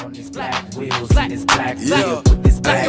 on these black wheels and this black wheel with this black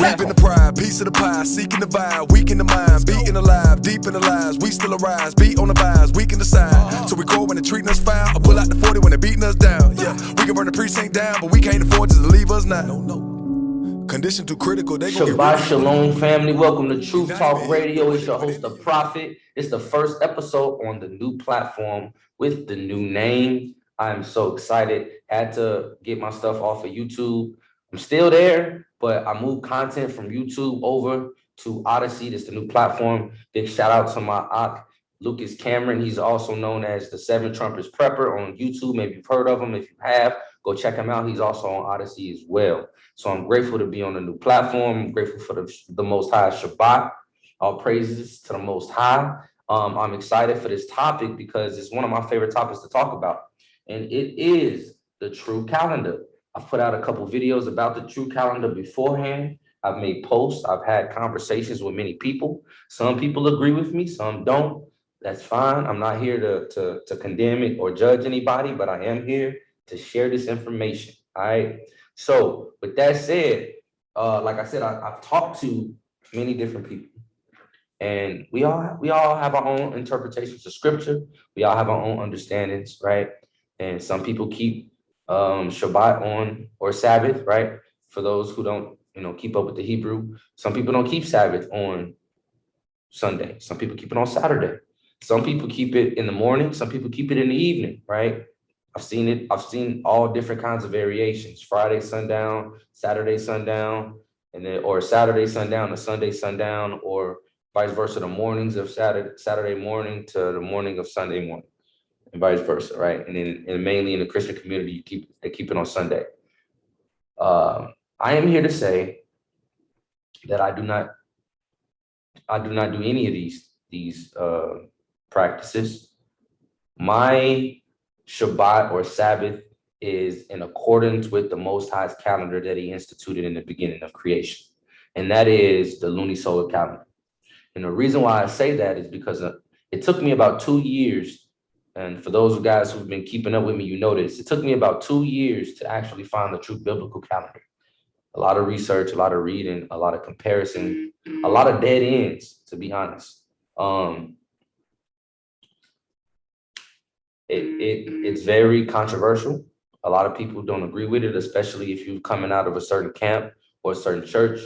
Reaping the pride, piece of the pie, seeking the vibe, weak in the mind, beating alive, deep in the lies, we still arise, beat on the vibes, we can decide. So we go when they're treating us foul, or pull out the 40 when they're beating us down. Yeah, we can burn the precinct down, but we can't afford to leave us now. No. Condition too critical, they gon' Shabbat Shalom, family. Welcome to Truth Talk Radio. It's your host, The Prophet. It's the first episode on the new platform with the new name. I'm so excited. Had to get my stuff off of YouTube. I'm still there, but I moved content from YouTube over to Odyssey. That's the new platform. Big shout out to my Ak, Lucas Cameron. He's also known as the Seven Trumpets Prepper on YouTube. Maybe you've heard of him. If you have, go check him out. He's also on Odyssey as well. So I'm grateful to be on the new platform. I'm grateful for the Most High Shabbat. All praises to the Most High. I'm excited for this topic because it's one of my favorite topics to talk about. And it is the true calendar. I've put out a couple videos about the true calendar beforehand. I've made posts. I've had conversations with many people. Some people agree with me, some don't. That's fine. I'm not here to condemn it or judge anybody, but I am here to share this information. All right. So with that said, like I said, I've talked to many different people, and we all have our own interpretations of scripture. We all have our own understandings, right? And some people keep Shabbat on or Sabbath, right? For those who don't, keep up with the Hebrew. Some people don't keep Sabbath on Sunday. Some people keep it on Saturday. Some people keep it in the morning. Some people keep it in the evening, right? I've seen all different kinds of variations: Friday sundown, Saturday sundown, and then or Saturday sundown to Sunday sundown, or vice versa, the mornings of Saturday morning to the morning of Sunday morning, and vice versa, right? And mainly in the Christian community, they keep it on Sunday. I am here to say that I do not do any of these practices. My Shabbat or Sabbath is in accordance with the Most High's calendar that he instituted in the beginning of creation. And that is the Luni-Solar calendar. And the reason why I say that is because it took me about 2 years. And for those guys who've been keeping up with me, you know this. It took me about 2 years to actually find the true biblical calendar. A lot of research, a lot of reading, a lot of comparison, a lot of dead ends, to be honest. It's very controversial. A lot of people don't agree with it, especially if you're coming out of a certain camp or a certain church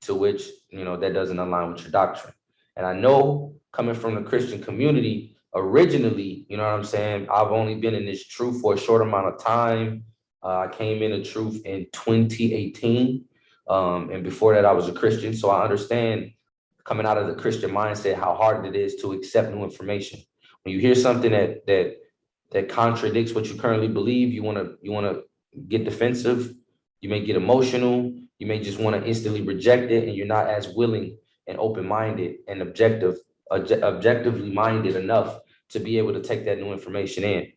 to which, that doesn't align with your doctrine. And I know coming from the Christian community, originally, you know what I'm saying? I've only been in this truth for a short amount of time. I came into truth in 2018. And before that, I was a Christian. So I understand, coming out of the Christian mindset, how hard it is to accept new information. When you hear something that contradicts what you currently believe, you want to get defensive. You may get emotional. You may just want to instantly reject it, and you're not as willing and open-minded and objectively minded enough to be able to take that new information in.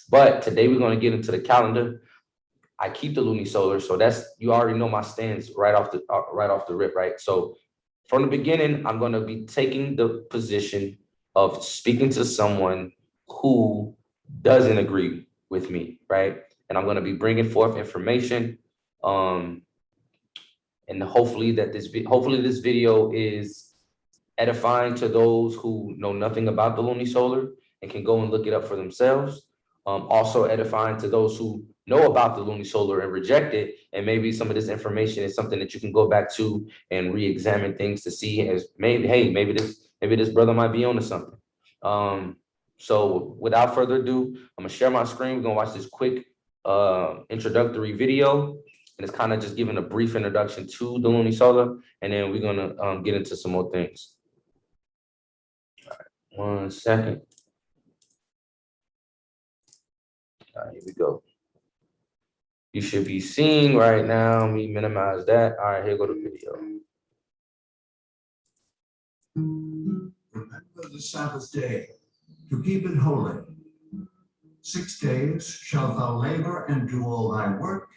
But today we're going to get into the calendar. I keep the Luni-Solar, so you already know my stance right off the rip, right? So from the beginning, I'm going to be taking the position of speaking to someone who doesn't agree with me, right? And I'm going to be bringing forth information, and hopefully this video is edifying to those who know nothing about the Luni-Solar and can go and look it up for themselves. Also edifying to those who know about the Luni-Solar and reject it, and maybe some of this information is something that you can go back to and re-examine things to see as maybe this brother might be onto something. So without further ado, I'm gonna share my screen. We're gonna watch this quick introductory video, and it's kind of just giving a brief introduction to the Luni-Solar, and then we're gonna get into some more things. All right, 1 second. All right, here we go. You should be seeing right now. Let me minimize that. All right, here go the video. Remember the Sabbath day, to keep it holy. 6 days shalt thou labor and do all thy work,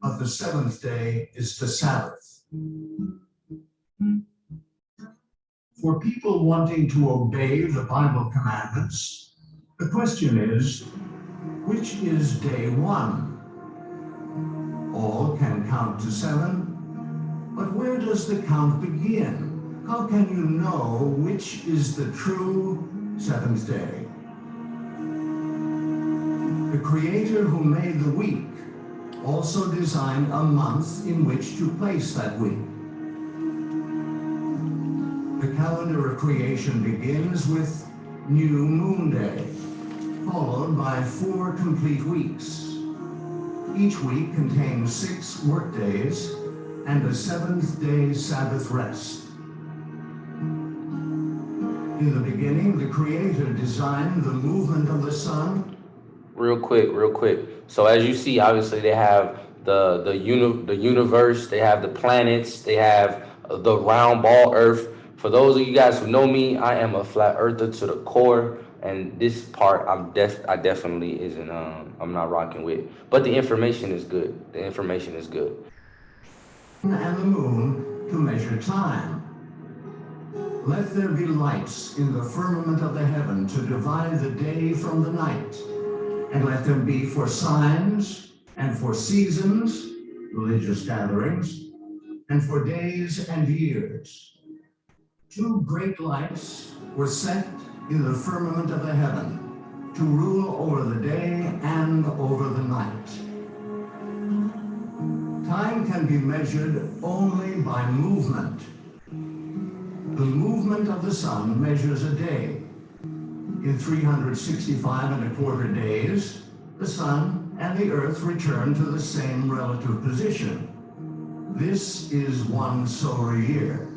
but the seventh day is the Sabbath. For people wanting to obey the Bible commandments, the question is, which is day 1. All can count to 7, but where does the count begin? How can you know which is the true 7th day? The Creator who made the week also designed a month in which to place that week. The calendar of creation begins with New Moon Day, followed by 4 complete weeks. Each week contains 6 work days and a 7th day Sabbath rest. In the beginning, the Creator designed the movement of the sun. Real quick. So as you see, obviously they have the universe, they have the planets, they have the round ball Earth. For those of you guys who know me, I am a flat earther to the core, and this part I definitely isn't. I'm not rocking with. But the information is good. And the moon to measure time. Let there be lights in the firmament of the heaven to divide the day from the night, and let them be for signs and for seasons, religious gatherings, and for days and years. 2 great lights were set in the firmament of the heaven to rule over the day and over the night. Time can be measured only by movement. The movement of the sun measures a day. In 365¼ days, the sun and the earth return to the same relative position. This is 1 solar year.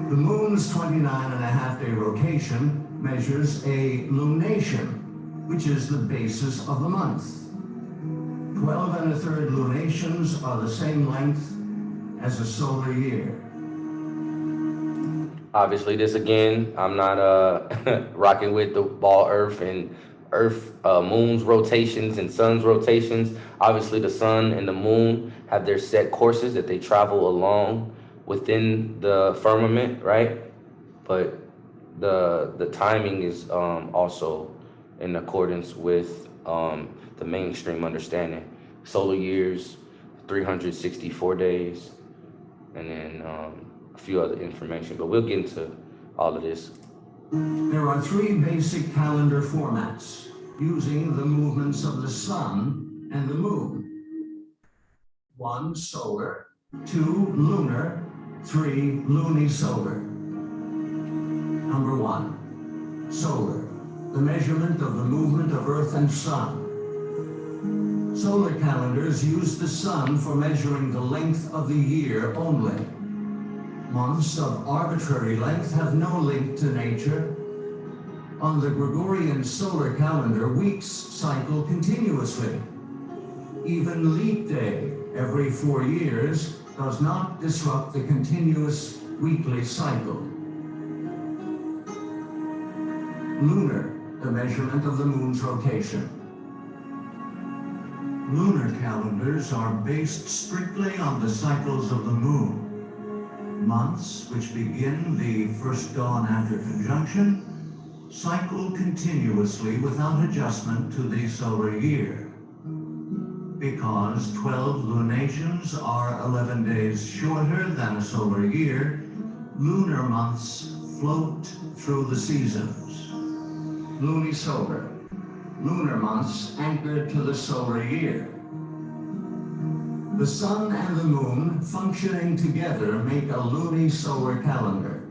The moon's 29½ day rotation measures a lunation, which is the basis of the month. 12⅓ lunations are the same length as a solar year. Obviously, this again, I'm not rocking with the ball Earth and moon's rotations and sun's rotations. Obviously, the sun and the moon have their set courses that they travel along within the firmament, right? But the timing is also in accordance with the mainstream understanding. Solar years, 364 days, and then a few other information, but we'll get into all of this. There are 3 basic calendar formats using the movements of the sun and the moon. 1 solar, 2 lunar, 3 luni-solar. Number 1, solar, the measurement of the movement of Earth and Sun. Solar calendars use the sun for measuring the length of the year only. Months of arbitrary length have no link to nature. On the Gregorian solar calendar, weeks cycle continuously. Even leap day, every 4 years, does not disrupt the continuous weekly cycle. Lunar, the measurement of the moon's rotation. Lunar calendars are based strictly on the cycles of the moon. Months, which begin the first dawn after conjunction, cycle continuously without adjustment to the solar year. Because 12 lunations are 11 days shorter than a solar year, lunar months float through the seasons. Luni-Solar, lunar months anchored to the solar year. The sun and the moon functioning together make a luni-solar calendar.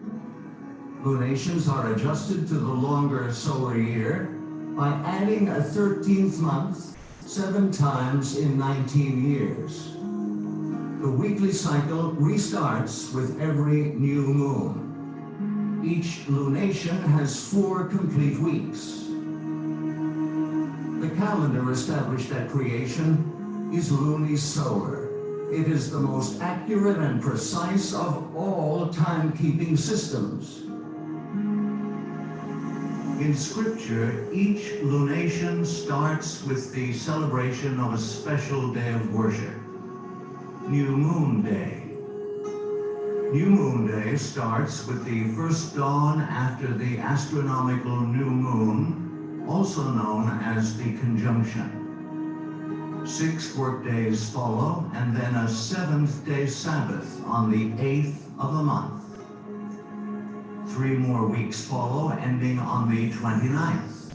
Lunations are adjusted to the longer solar year by adding a 13th month 7 times in 19 years. The weekly cycle restarts with every new moon. Each lunation has 4 complete weeks. The calendar established at creation is Luni-Solar. It is the most accurate and precise of all timekeeping systems. In Scripture, each lunation starts with the celebration of a special day of worship, New Moon Day. New Moon Day starts with the first dawn after the astronomical new moon also known as the conjunction. 6 workdays follow, and then a 7th-day Sabbath on the 8th of the month. 3 more weeks follow, ending on the 29th.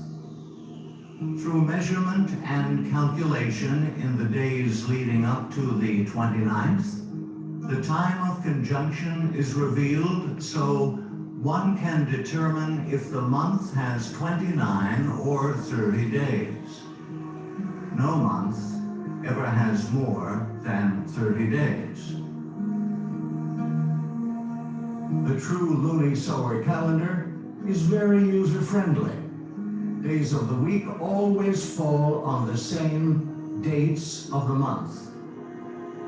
Through measurement and calculation in the days leading up to the 29th, the time of conjunction is revealed so one can determine if the month has 29 or 30 days. No month ever has more than 30 days. The true Luni-Solar calendar is very user-friendly. Days of the week always fall on the same dates of the month.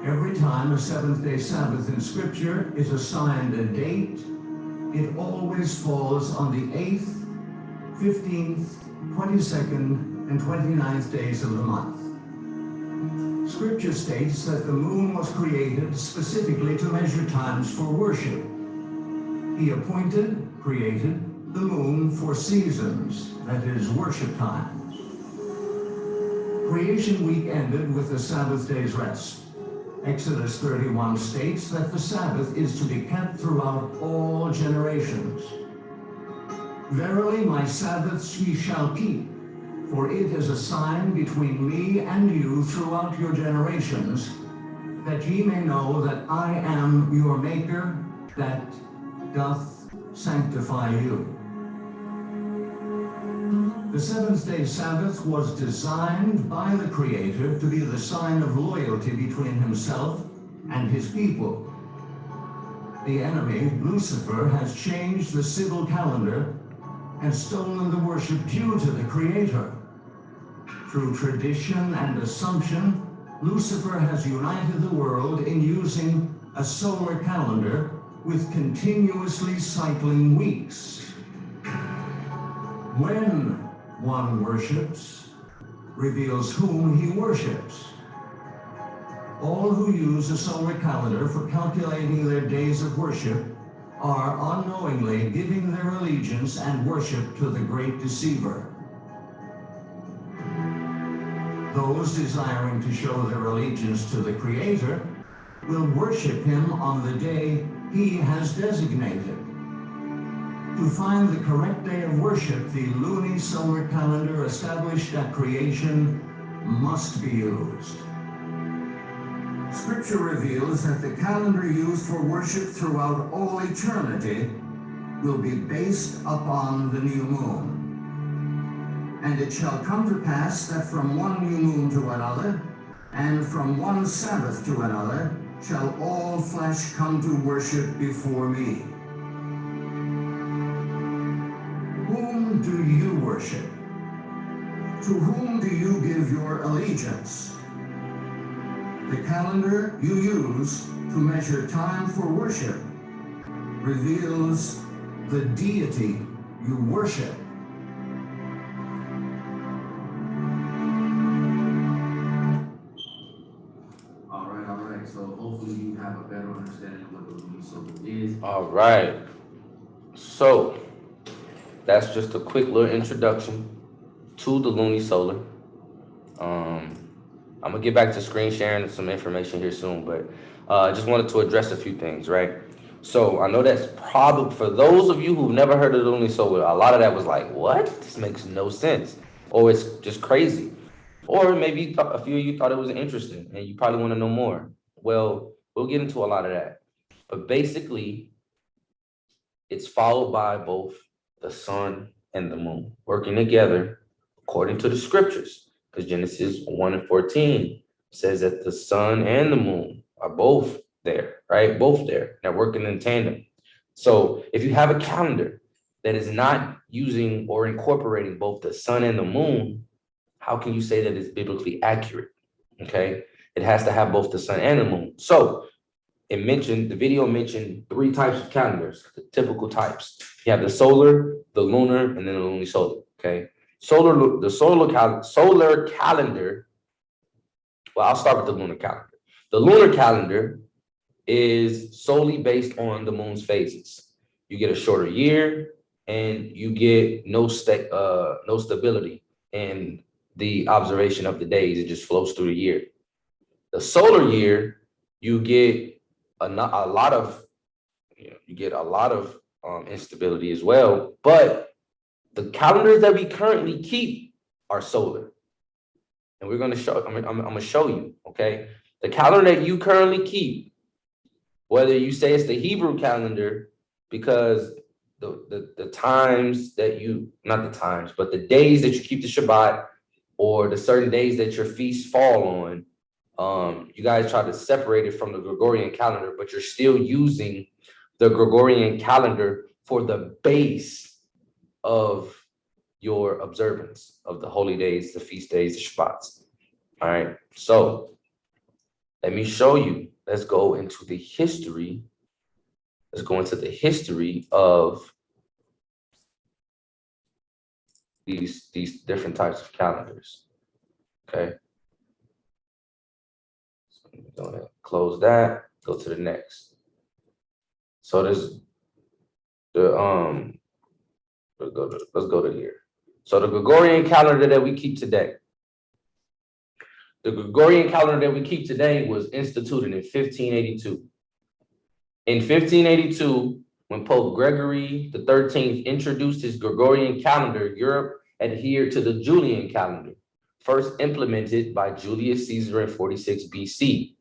Every time a 7th-day Sabbath in Scripture is assigned a date, it always falls on the 8th, 15th, 22nd, and 29th days of the month. Scripture states that the moon was created specifically to measure times for worship. He created the moon for seasons, that is, worship times. Creation week ended with the Sabbath day's rest. Exodus 31 states that the Sabbath is to be kept throughout all generations. Verily, my Sabbaths ye shall keep, for it is a sign between me and you throughout your generations, that ye may know that I am your Maker, that doth sanctify you. The 7th-day Sabbath was designed by the Creator to be the sign of loyalty between himself and his people. The enemy, Lucifer, has changed the civil calendar and stolen the worship due to the Creator. Through tradition and assumption, Lucifer has united the world in using a solar calendar with continuously cycling weeks. When one worships, reveals whom he worships. All who use a solar calendar for calculating their days of worship are unknowingly giving their allegiance and worship to the great deceiver. Those desiring to show their allegiance to the Creator will worship him on the day he has designated. To find the correct day of worship, the Luni-Solar calendar established at creation must be used. Scripture reveals that the calendar used for worship throughout all eternity will be based upon the new moon. And it shall come to pass that from one new moon to another, and from one Sabbath to another, shall all flesh come to worship before me. Whom do you worship? To whom do you give your allegiance? The calendar you use to measure time for worship reveals the deity you worship. All right. So hopefully you have a better understanding of what the Luni-Solar is. All right. So that's just a quick little introduction to the Luni-Solar. I'm gonna get back to screen sharing some information here soon, but I just wanted to address a few things, right? So I know that's probably, for those of you who've never heard of the Luni-Solar, a lot of that was like, what? This makes no sense. Or it's just crazy. Or maybe a few of you thought it was interesting and you probably want to know more. Well, we'll get into a lot of that. But basically, it's followed by both the sun and the moon working together according to the scriptures. Because Genesis 1:14 says that the sun and the moon are both there, right? Both there. They're working in tandem. So if you have a calendar that is not using or incorporating both the sun and the moon, how can you say that it's biblically accurate? Okay, it has to have both the sun and the moon. So the video mentioned 3 types of calendars, the typical types. You have the solar, the lunar, and then the Luni-Solar. Okay, the solar calendar. Well, I'll start with the lunar calendar. The lunar calendar is solely based on the moon's phases. You get a shorter year, and you get no stability in the observation of the days. It just flows through the year. The solar year, you get a lot of instability as well. But the calendars that we currently keep are solar, and we're going to show. I'm going to show you. Okay, the calendar that you currently keep, whether you say it's the Hebrew calendar, because the times that you, not the times, but the days that you keep the Shabbat, or the certain days that your feasts fall on, you guys try to separate it from the Gregorian calendar, but you're still using the Gregorian calendar for the base of your observance of the holy days, the feast days, the Shabbats. All right, so let me show you. Let's go into the history. Let's go into the history of these different types of calendars. Okay. So go ahead, close that, go to the next. So there's the let's go to here. So the Gregorian calendar that we keep today. The Gregorian calendar that we keep today was instituted in 1582. In 1582, when Pope Gregory XIII introduced his Gregorian calendar, Europe adhered to the Julian calendar, first implemented by Julius Caesar in 46 BC.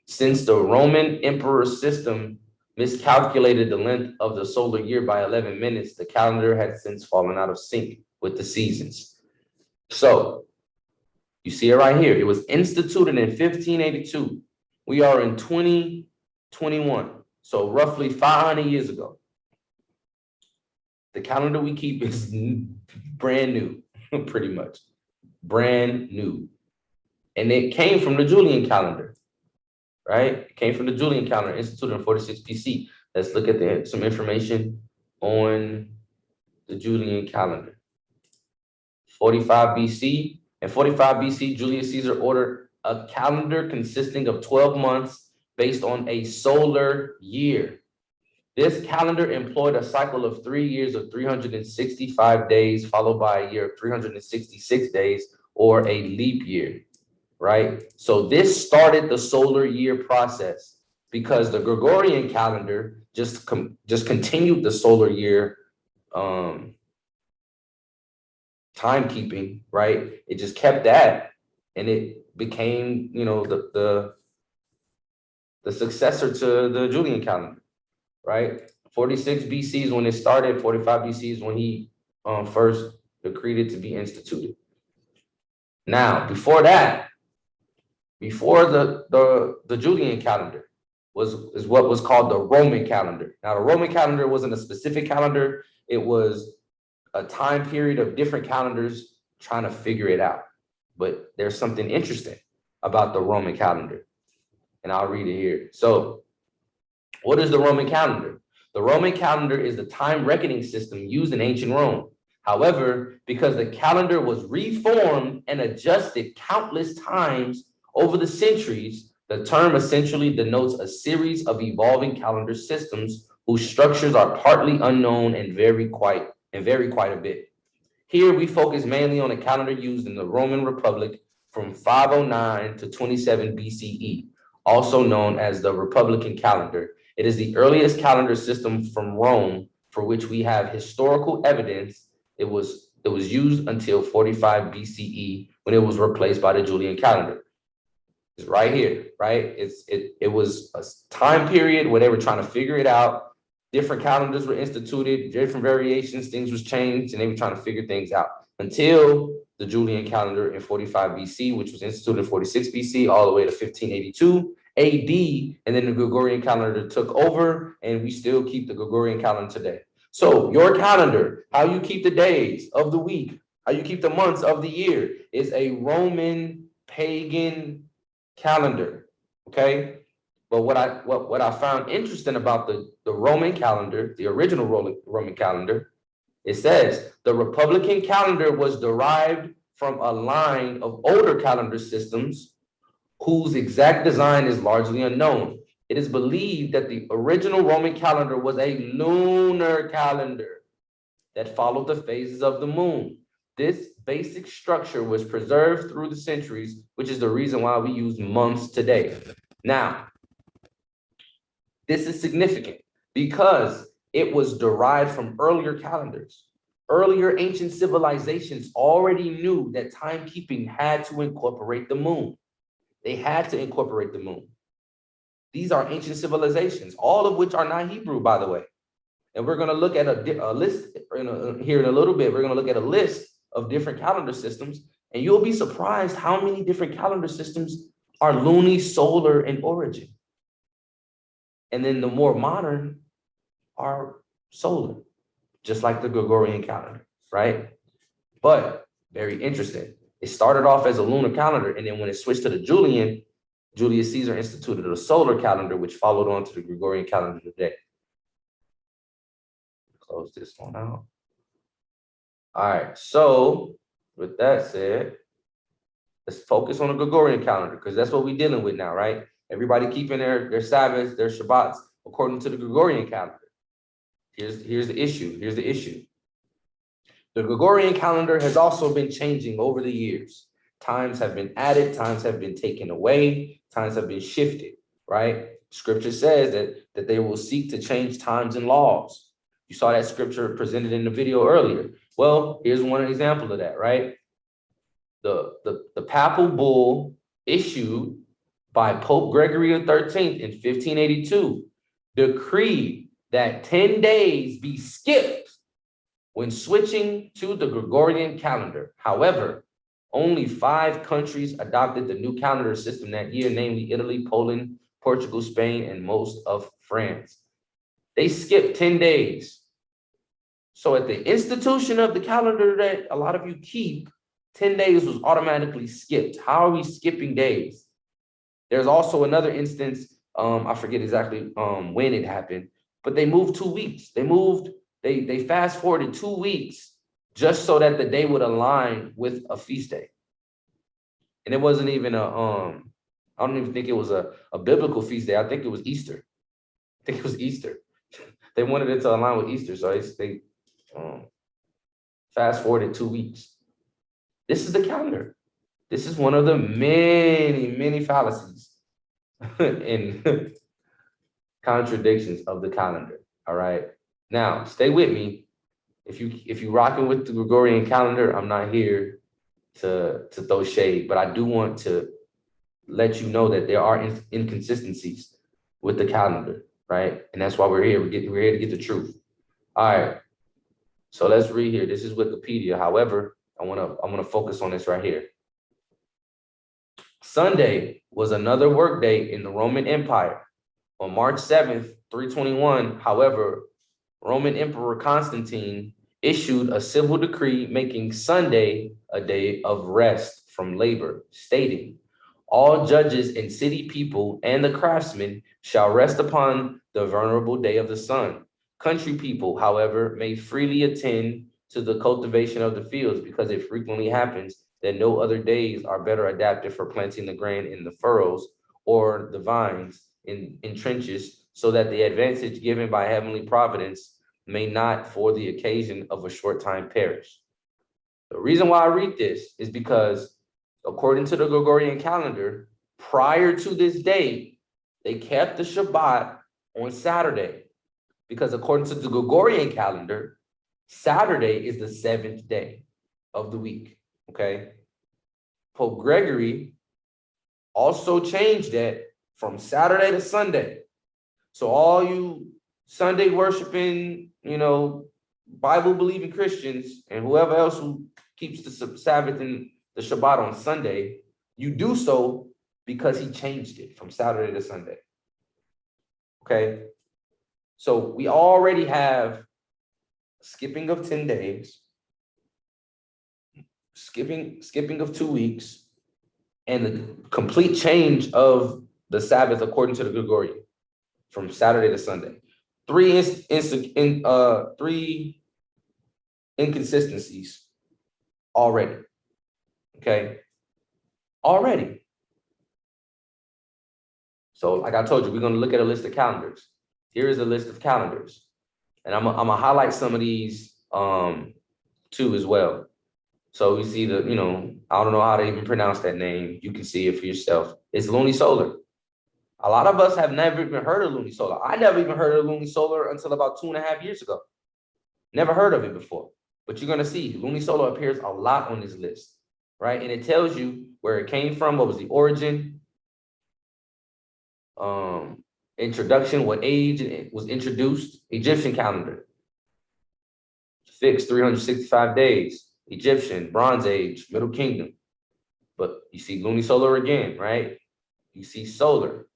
Since the Roman emperor system miscalculated the length of the solar year by 11 minutes, the calendar had since fallen out of sync with the seasons. So you see it right here. It was instituted in 1582. We are in 2021. So roughly 500 years ago. The calendar we keep is brand new, pretty much. Brand new. And it came from the Julian calendar, right? It came from the Julian calendar, instituted in 46 BC. Let's look at some information on the Julian calendar. 45 BC. In 45 BC, Julius Caesar ordered a calendar consisting of 12 months based on a solar year. This calendar employed a cycle of 3 years of 365 days, followed by a year of 366 days, or a leap year, right? So this started the solar year process, because the Gregorian calendar just continued the solar year timekeeping, right? It just kept that, and it became, the successor to the Julian calendar, right? 46 BC is when it started. 45 BC is when he first decreed it to be instituted. Now, before that, before the Julian calendar is what was called the Roman calendar. Now, the Roman calendar wasn't a specific calendar. It was a time period of different calendars trying to figure it out. But there's something interesting about the Roman calendar, and I'll read it here. So what is the Roman calendar? The Roman calendar is the time reckoning system used in ancient Rome. However, because the calendar was reformed and adjusted countless times over the centuries, the term essentially denotes a series of evolving calendar systems whose structures are partly unknown and vary quite a bit. Here we focus mainly on a calendar used in the Roman Republic from 509 to 27 BCE, also known as the Republican calendar. It is the earliest calendar system from Rome for which we have historical evidence. It was used until 45 BCE, when it was replaced by the Julian calendar. It's right here, right? It was a time period where they were trying to figure it out. Different calendars were instituted, different variations, things was changed, and they were trying to figure things out until the Julian calendar in 45 BC, which was instituted in 46 BC, all the way to 1582 AD, and then the Gregorian calendar took over, and we still keep the Gregorian calendar today. So your calendar, how you keep the days of the week, how you keep the months of the year, is a Roman pagan calendar, okay? But what I found interesting about the Roman calendar, the original Roman calendar, it says the Republican calendar was derived from a line of older calendar systems whose exact design is largely unknown. It is believed that the original Roman calendar was a lunar calendar. that followed the phases of the moon. This basic structure was preserved through the centuries, which is the reason why we use months today. Now, this is significant because it was derived from earlier calendars. Earlier ancient civilizations already knew that timekeeping had to incorporate the moon. They had to incorporate the moon. These are ancient civilizations, all of which are not Hebrew, by the way. And we're going to look at a list here in a little bit. We're going to look at a list of different calendar systems, and you'll be surprised how many different calendar systems are luni-solar in origin. And then the more modern are solar, just like the Gregorian calendar, right? But very interesting. It started off as a lunar calendar, and then when it switched to the Julian, Julius Caesar instituted a solar calendar, which followed on to the Gregorian calendar today. Close this one out. All right, so with that said, let's focus on the Gregorian calendar because that's what we're dealing with now, right? Everybody keeping their Sabbaths, their Shabbats according to the Gregorian calendar. Here's the issue. Here's the issue. The Gregorian calendar has also been changing over the years. Times have been added, times have been taken away, times have been shifted, right? Scripture says that they will seek to change times and laws. You saw that scripture presented in the video earlier. Well, here's one example of that, right? The papal bull issued by Pope Gregory XIII in 1582 decreed that 10 days be skipped when switching to the Gregorian calendar. However, only 5 countries adopted the new calendar system that year, namely Italy, Poland, Portugal, Spain, and most of France. They skipped 10 days. So at the institution of the calendar that a lot of you keep, 10 days was automatically skipped. How are we skipping days? There's also another instance, I forget exactly when it happened, but they moved 2 weeks. They fast forwarded 2 weeks just so that the day would align with a feast day. And it wasn't even I don't even think it was a biblical feast day. I think it was Easter. I think it was Easter. They wanted it to align with Easter, so they fast forwarded 2 weeks. This is the calendar. This is one of the many fallacies and contradictions of the calendar. All right. Now, stay with me. If you rocking with the Gregorian calendar, I'm not here to throw shade, but I do want to let you know that there are inconsistencies with the calendar, right? And that's why we're here. We're here to get the truth. All right. So let's read here. This is Wikipedia. However, I want to focus on this right here. Sunday was another work day in the Roman Empire. On March 7th, 321, however, Roman Emperor Constantine issued a civil decree making Sunday a day of rest from labor, stating, all judges and city people and the craftsmen shall rest upon the venerable day of the sun. Country people, however, may freely attend to the cultivation of the fields because it frequently happens that no other days are better adapted for planting the grain in the furrows or the vines in trenches, so that the advantage given by heavenly providence may not for the occasion of a short time perish. The reason why I read this is because according to the Gregorian calendar, prior to this date, they kept the Shabbat on Saturday, because according to the Gregorian calendar, Saturday is the 7th day of the week, okay? Pope Gregory also changed that from Saturday to Sunday. So all you Sunday worshiping, Bible believing Christians and whoever else who keeps the Sabbath and the Shabbat on Sunday, you do so because he changed it from Saturday to Sunday. Okay. So we already have skipping of 10 days, skipping of 2 weeks, and the complete change of the Sabbath according to the Gregorian from Saturday to Sunday. 3 inconsistencies already. Okay, already. So, like I told you, we're going to look at a list of calendars. Here is a list of calendars, and I'm gonna highlight some of these too as well. So we see the, I don't know how to even pronounce that name. You can see it for yourself. It's Luni-Solar. A lot of us have never even heard of Luni-Solar. I never even heard of Luni-Solar until about 2.5 years ago. Never heard of it before. But you're going to see Luni-Solar appears a lot on this list, right? And it tells you where it came from, what was the origin, introduction, what age it was introduced. Egyptian calendar, fixed 365 days. Egyptian, Bronze Age, Middle Kingdom. But you see Luni-Solar again, right? You see solar,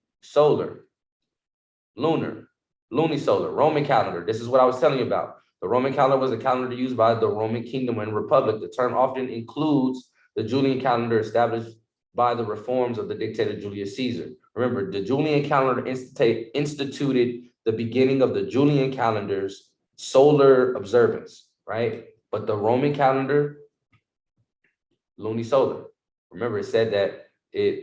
lunar, Luni-Solar, Roman calendar. This is what I was telling you about. The Roman calendar was a calendar used by the Roman Kingdom and Republic. The term often includes the Julian calendar established by the reforms of the dictator Julius Caesar. Remember, the Julian calendar instituted the beginning of the Julian calendar's solar observance, right? But the Roman calendar, Luni-Solar. Remember, it said that it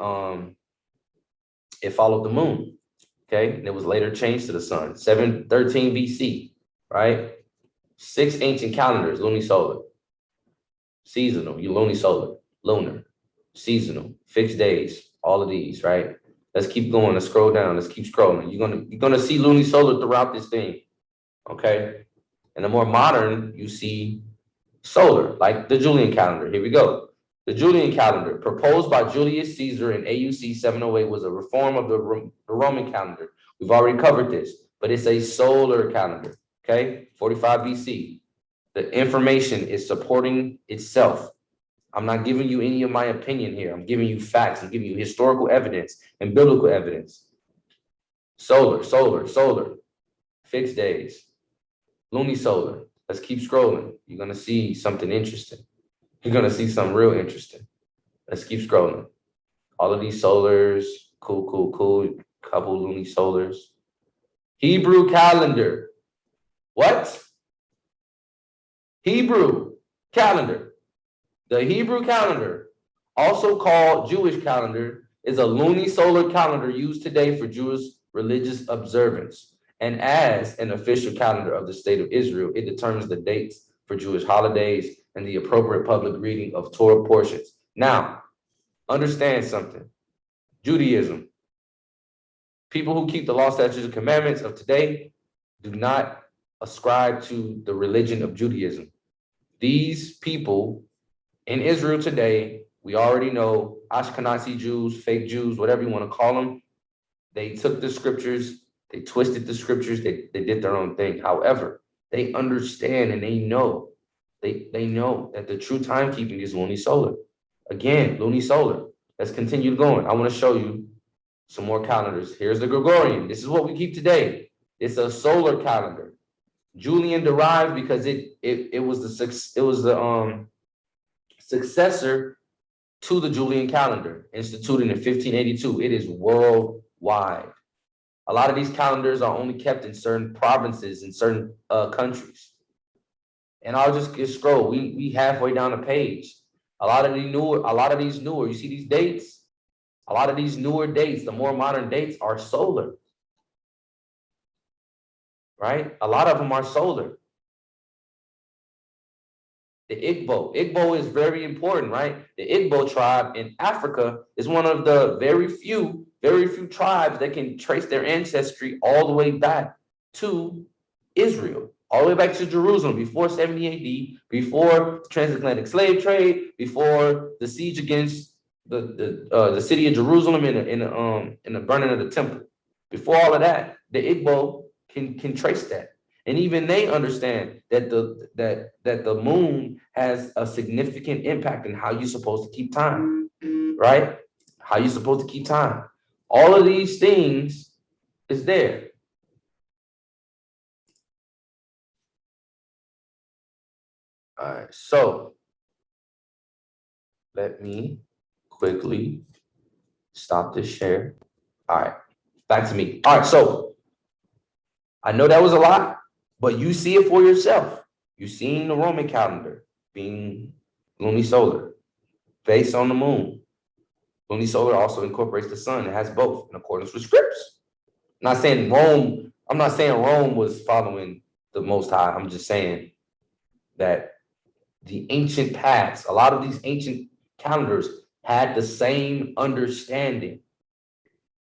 followed the moon, okay? And it was later changed to the sun, 713 BC, right? 6 ancient calendars, Luni-Solar. Seasonal, Luni-Solar, lunar, seasonal, fixed days, all of these, right? Let's keep going. Let's scroll down. Let's keep scrolling. You're gonna see Luni-Solar throughout this thing, okay? And the more modern, you see solar, like the Julian calendar. Here we go. The Julian calendar, proposed by Julius Caesar in AUC 708, was a reform of the Roman calendar. We've already covered this, but it's a solar calendar, okay? 45 BC. The information is supporting itself. I'm not giving you any of my opinion here. I'm giving you facts. I'm giving you historical evidence and biblical evidence. Solar, fixed days, Luni-Solar. Let's keep scrolling. You're going to see something interesting. You're going to see something real interesting. Let's keep scrolling. All of these solars, cool. Couple Luni-Solars. Hebrew calendar. What? Hebrew calendar. The Hebrew calendar, also called Jewish calendar, is a Luni-Solar calendar used today for Jewish religious observance. And as an official calendar of the state of Israel, it determines the dates for Jewish holidays and the appropriate public reading of Torah portions. Now, understand something. Judaism. People who keep the law, statutes, and commandments of today do not ascribe to the religion of Judaism. These people in Israel today, we already know Ashkenazi Jews, fake Jews, whatever you want to call them, they took the scriptures, they twisted the scriptures, they did their own thing. However, they understand and they know that the true timekeeping is Luni-Solar. Again, Luni-Solar. Let's continue going. I want to show you some more calendars. Here's the Gregorian. This is what we keep today. It's a solar calendar. Julian derived because it was the successor to the Julian calendar, instituted in 1582. It is worldwide. A lot of these calendars are only kept in certain provinces in certain countries. And I'll just scroll. We halfway down the page. A lot of these newer, you see these dates? A lot of these newer dates, the more modern dates are solar. Right? A lot of them are solar. The Igbo. Igbo is very important, right? The Igbo tribe in Africa is one of the very few tribes that can trace their ancestry all the way back to Israel, all the way back to Jerusalem before 70 AD, before transatlantic slave trade, before the siege against the city of Jerusalem in the burning of the temple. Before all of that, the Igbo can trace that. And even they understand that the moon has a significant impact in how you're supposed to keep time, right? How you're supposed to keep time. All of these things is there. All right, so let me quickly stop this share. All right, back to me. All right, so I know that was a lot, but you see it for yourself. You've seen the Roman calendar being Luni-Solar, based on the moon. Luni-Solar also incorporates the sun. It has both in accordance with scripts. I'm not saying Rome was following the Most High. I'm just saying that the ancient past, a lot of these ancient calendars had the same understanding.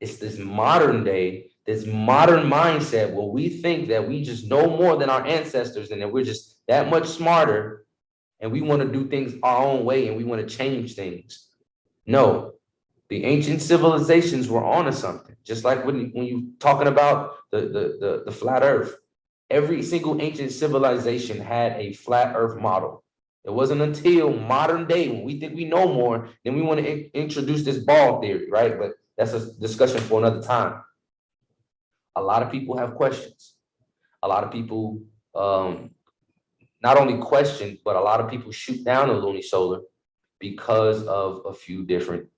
It's this modern day, this modern mindset where we think that we just know more than our ancestors and that we're just that much smarter and we want to do things our own way and we want to change things. No, the ancient civilizations were onto something. Just like when you talking about the flat earth, every single ancient civilization had a flat earth model. It wasn't until modern day when we think we know more, then we want to introduce this ball theory, right? But that's a discussion for another time. A lot of people have questions. A lot of people not only question, but a lot of people shoot down the Luni-Solar because of a few different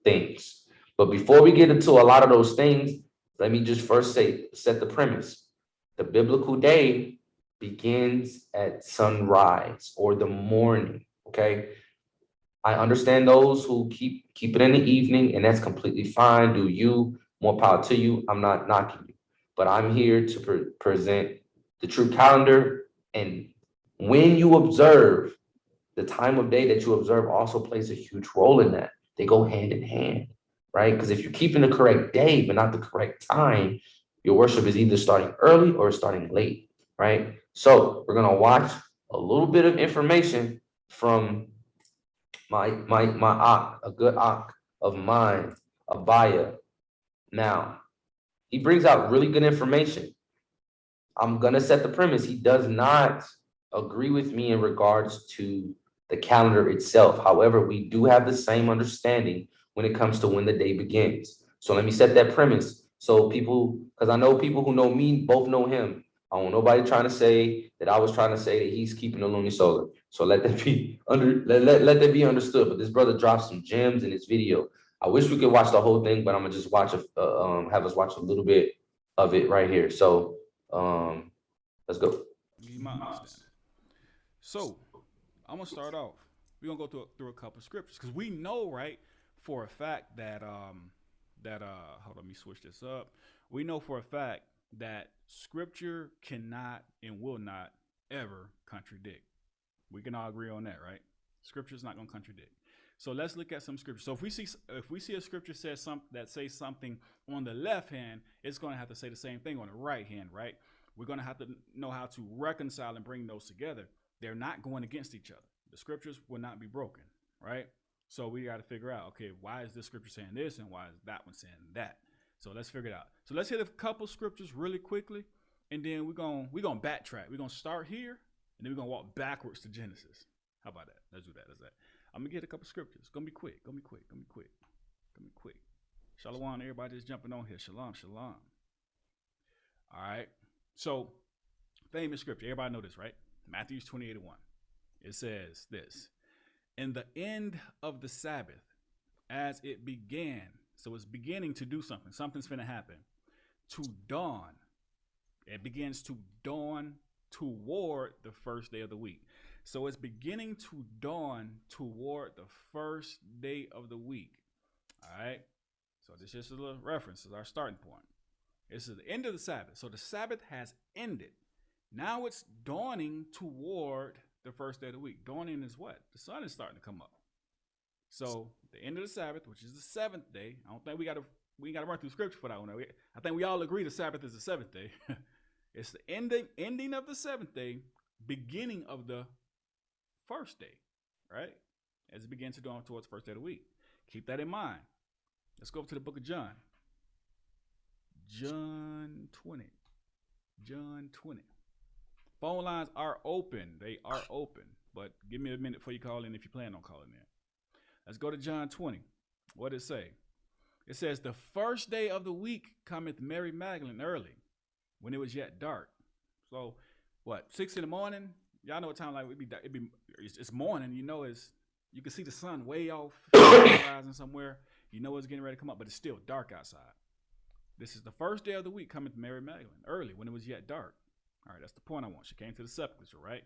things. But before we get into a lot of those things, let me just first set the premise. The biblical day begins at sunrise or the morning, okay? I understand those who keep it in the evening, and that's completely fine. Do you, more power to you. I'm not knocking you, but I'm here to present the true calendar. And when you observe, the time of day that you observe also plays a huge role in that. They go hand in hand, right? Because if you're keeping the correct day, but not the correct time, your worship is either starting early or starting late, right? So we're gonna watch a little bit of information from my a good ak of mine, Abaya. Now, he brings out really good information. I'm gonna set the premise. He does not agree with me in regards to the calendar itself. However, we do have the same understanding when it comes to when the day begins. So let me set that premise. So people, because I know people who know me both know him. I don't want nobody trying to say that I was trying to say that he's keeping the Luni-Solar. So let that be let that be understood. But this brother dropped some gems in his video. I wish we could watch the whole thing, but I'm gonna just watch have us watch a little bit of it right here. So let's go. Give you my understanding. So I'm gonna start off. We're gonna go through a couple of scriptures because we know, right, for a fact that hold on, let me switch this up. We know for a fact that scripture cannot and will not ever contradict. We can all agree on that, right? Scripture is not gonna contradict. So let's look at some scripture. So if we see a scripture says something on the left hand, it's gonna have to say the same thing on the right hand, right? We're gonna have to know how to reconcile and bring those together. They're not going against each other. The scriptures will not be broken, right? So we got to figure out, okay, why is this scripture saying this and why is that one saying that? So let's figure it out. So let's hit a couple scriptures really quickly, and then we're gonna backtrack. We're gonna start here, and then we're gonna walk backwards to Genesis. How about that? Let's do that. I'm gonna get a couple scriptures. It's gonna be quick. Shalom, everybody just jumping on here. Shalom. All right. So famous scripture. Everybody know this, right? Matthew 28:1. It says this: in the end of the Sabbath, as it began, so it's beginning to do something. Something's finna happen. To dawn. It begins to dawn toward the first day of the week. So it's beginning to dawn toward the first day of the week. All right. So this is just a little reference. This is our starting point. This is the end of the Sabbath. So the Sabbath has ended. Now it's dawning toward the first day of the week. Dawning is what? The sun is starting to come up. So the end of the Sabbath, which is the seventh day. I don't think we got to run through scripture for that one. I think we all agree the Sabbath is the seventh day. It's the ending of the seventh day, beginning of the first day, right? As it begins to dawn towards the first day of the week. Keep that in mind. Let's go to the book of John. John 20. Phone lines are open. They are open. But give me a minute before you call in if you plan on calling in. Let's go to John 20. What does it say? It says, the first day of the week cometh Mary Magdalene early, when it was yet dark. So, 6 in the morning? Y'all know what time like it's morning. You know, you can see the sun way off horizon somewhere. You know it's getting ready to come up, but it's still dark outside. This is the first day of the week coming to Mary Magdalene early, when it was yet dark. All right, that's the point I want. She came to the sepulchre, right?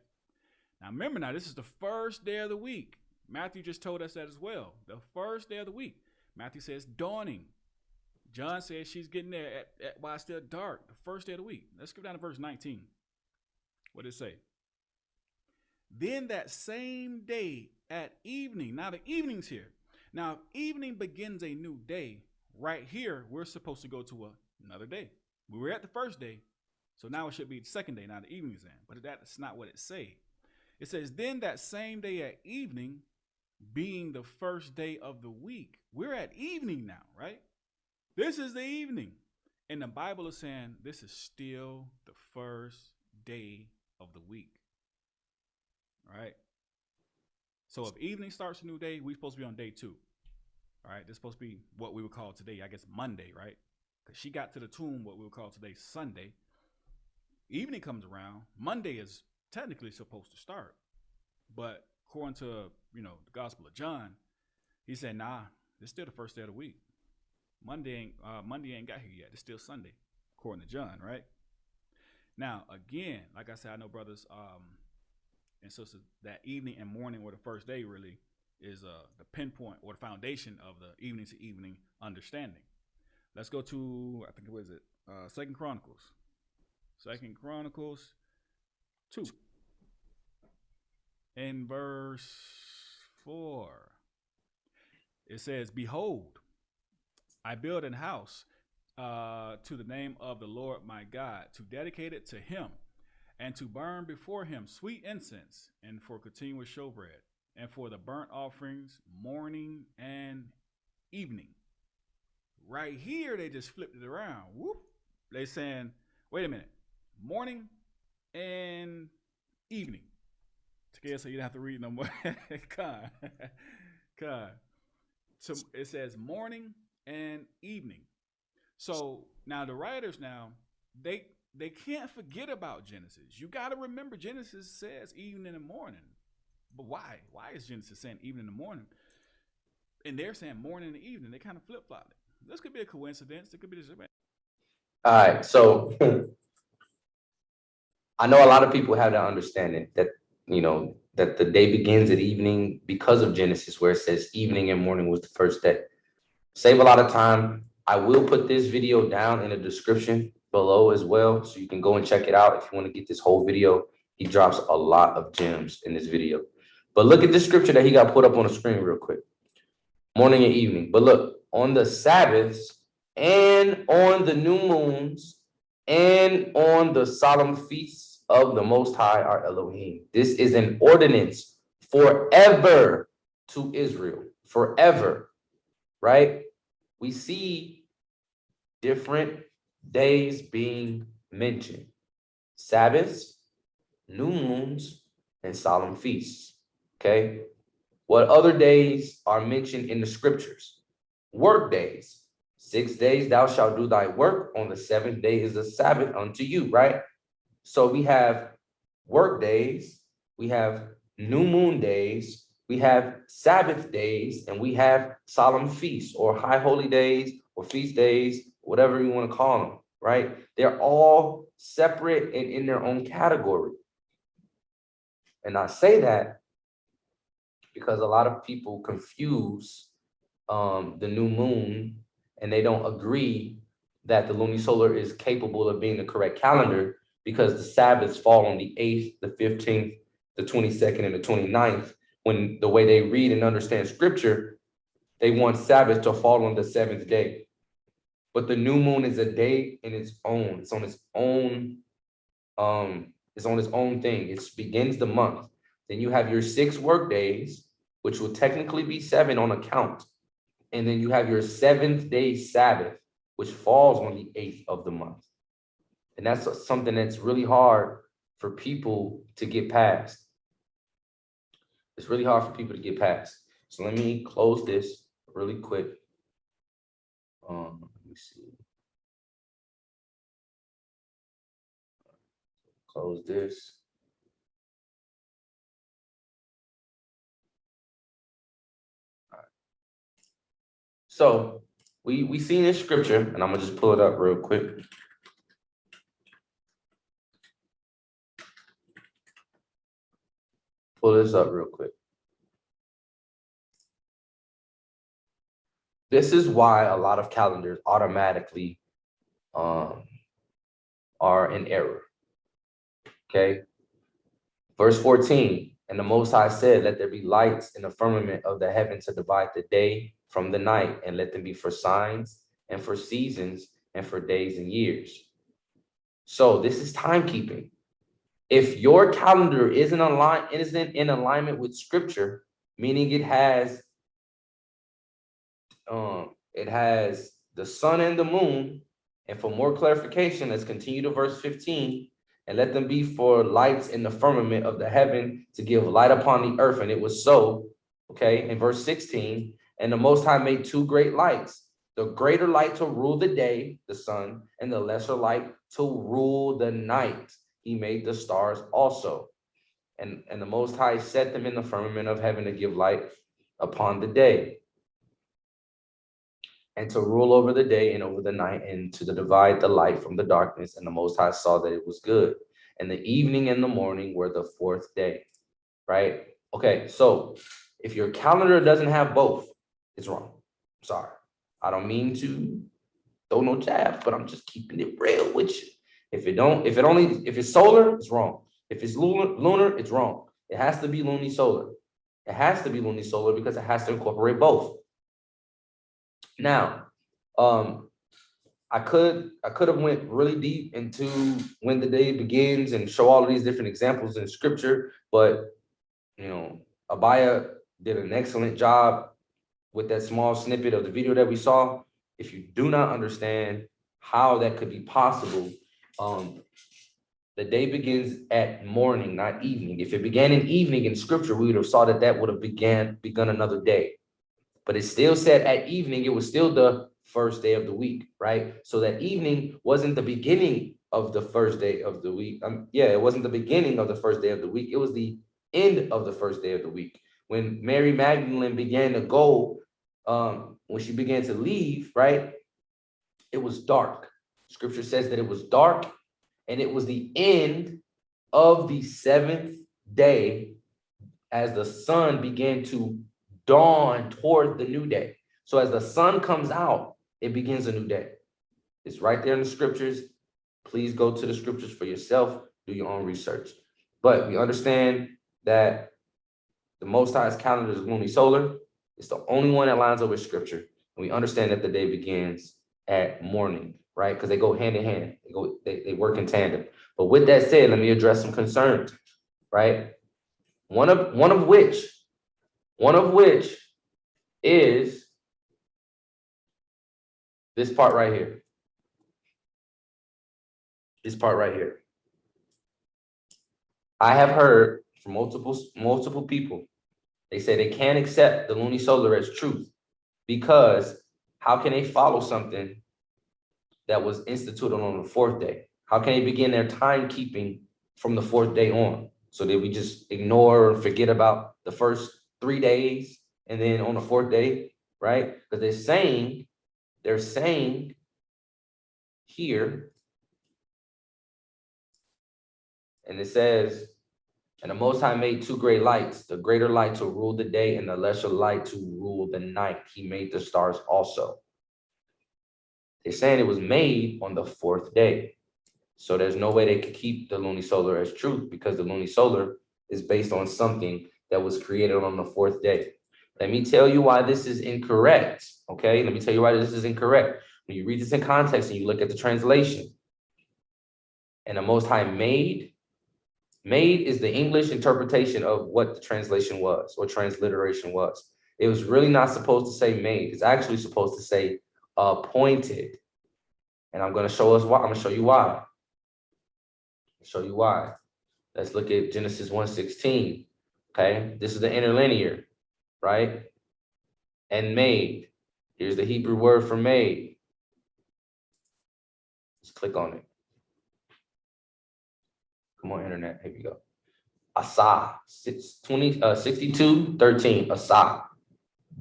Now remember, this is the first day of the week. Matthew just told us that as well. The first day of the week. Matthew says dawning. John says she's getting there while it's still dark. The first day of the week. Let's go down to verse 19. What did it say? Then that same day at evening, now the evening's here. Now, if evening begins a new day, right here, we're supposed to go to another day. We were at the first day, so now it should be the second day. Now the evening's in, but that's not what it says. It says, then that same day at evening, being the first day of the week. We're at evening now, right? This is the evening. And the Bible is saying this is still the first day of the week. All right. So if evening starts a new day, we're supposed to be on day 2. All right. This is supposed to be what we would call today, I guess, Monday, right? Because she got to the tomb, what we would call today Sunday. Evening comes around. Monday is technically supposed to start. But according to, the Gospel of John, he said, nah, it's still the first day of the week. Monday ain't got here yet. It's still Sunday, according to John, right? Now, again, like I said, I know brothers and sisters, that evening and morning or the first day really is the pinpoint or the foundation of the evening to evening understanding. Let's go to, I think, what is it? 2 Chronicles. 2 Chronicles 2. In verse 4, it says, behold, I build an house to the name of the Lord my God, to dedicate it to him, and to burn before him sweet incense, and for continuous showbread, and for the burnt offerings morning and evening. Right here, they just flipped it around. Whoop. They saying, wait a minute, morning and evening. So you don't have to read no more. So it says morning and evening. So now the writers they can't forget about Genesis. You got to remember Genesis says evening and morning. But why? Why is Genesis saying evening and morning? And they're saying morning and evening. They kind of flip-flopped it. This could be a coincidence. It could be just. All right. So I know a lot of people have that understanding that, that the day begins at evening because of Genesis, where it says evening and morning was the first day. Save a lot of time. I will put this video down in the description below as well, so you can go and check it out if you want to get this whole video. He drops a lot of gems in this video. But look at the scripture that he got put up on the screen real quick. Morning and evening. But look, on the Sabbaths and on the new moons and on the solemn feasts of the Most High our Elohim. This is an ordinance forever to Israel. Forever. Right? We see different days being mentioned. Sabbaths, new moons, and solemn feasts. Okay? What other days are mentioned in the scriptures? Work days. 6 days thou shalt do thy work. On the 7th day is a Sabbath unto you, right? So we have work days, we have new moon days, we have Sabbath days, and we have solemn feasts or high holy days or feast days, whatever you want to call them, right? They're all separate and in their own category. And I say that because a lot of people confuse the new moon, and they don't agree that the Luni-Solar is capable of being the correct calendar, because the Sabbaths fall on the 8th, the 15th, the 22nd, and the 29th. When the way they read and understand scripture, they want Sabbath to fall on the 7th day. But the new moon is a day in its own. It's on its own. It's on its own thing. It begins the month. Then you have your 6 work days, which will technically be 7 on a count. And then you have your 7th day Sabbath, which falls on the 8th of the month. And that's something that's really hard for people to get past. It's really hard for people to get past. So let me close this really quick. Let me see. Close this. All right. So we see in scripture, and I'm gonna just pull it up real quick. Pull this up real quick. This is why a lot of calendars automatically are in error. Okay. Verse 14, And the Most High said, let there be lights in the firmament of the heaven to divide the day from the night, and let them be for signs and for seasons and for days and years. So this is timekeeping. If your calendar isn't in alignment with Scripture, meaning it has the sun and the moon. And for more clarification, let's continue to verse 15. And let them be for lights in the firmament of the heaven to give light upon the earth. And it was so. Okay, in verse 16, and the Most High made two great lights, the greater light to rule the day, the sun, and the lesser light to rule the night. He made the stars also. And the Most High set them in the firmament of heaven to give light upon the day, and to rule over the day and over the night, and to divide the light from the darkness. And the Most High saw that it was good. And the evening and the morning were the fourth day, right? Okay, so if your calendar doesn't have both, it's wrong. Sorry. I don't mean to throw no jabs, but I'm just keeping it real with you. If it's solar, it's wrong. If it's lunar, it's wrong. It has to be Luni-Solar. It has to be Luni-Solar because it has to incorporate both. Now, I could have went really deep into when the day begins and show all of these different examples in Scripture, but Abaya did an excellent job with that small snippet of the video that we saw. If you do not understand how that could be possible, the day begins at morning, not evening. If it began in evening in Scripture, we would have saw that would have begun another day. But it still said at evening, it was still the first day of the week, right? So that evening wasn't the beginning of the first day of the week. It wasn't the beginning of the first day of the week. It was the end of the first day of the week. When Mary Magdalene began to go, when she began to leave, right? It was dark. Scripture says that it was dark, and it was the end of the seventh day as the sun began to dawn toward the new day. So as the sun comes out, it begins a new day. It's right there in the Scriptures. Please go to the Scriptures for yourself. Do your own research. But we understand that the Most High's calendar is Luni-Solar. It's the only one that lines up with Scripture. And we understand that the day begins at morning, right? Because they go hand in hand. They work in tandem. But with that said, let me address some concerns, right? One of which is this part right here. This part right here. I have heard from multiple people, they say they can't accept the Luni-Solar as truth because how can they follow something that was instituted on the fourth day? How can they begin their timekeeping from the fourth day on? So that we just ignore or forget about the first 3 days and then on the fourth day, right? Because they're saying here, and it says, and the Most High made two great lights, the greater light to rule the day and the lesser light to rule the night. He made the stars also. They're saying it was made on the fourth day. So there's no way they could keep the Luni-Solar as truth because the Luni-Solar is based on something that was created on the fourth day. Let me tell you why this is incorrect, okay? Let me tell you why this is incorrect. When you read this in context and you look at the translation, and the Most High made is the English interpretation of what the translation was or transliteration was. It was really not supposed to say made. It's actually supposed to say appointed. And I'm going to show us why. I'm going to show you why. Let's look at Genesis 1:16. Okay, this is the interlinear, right? And made. Here's the Hebrew word for made. Let's click on it. Come on, internet. Here we go. Asa, 62:13. Asa,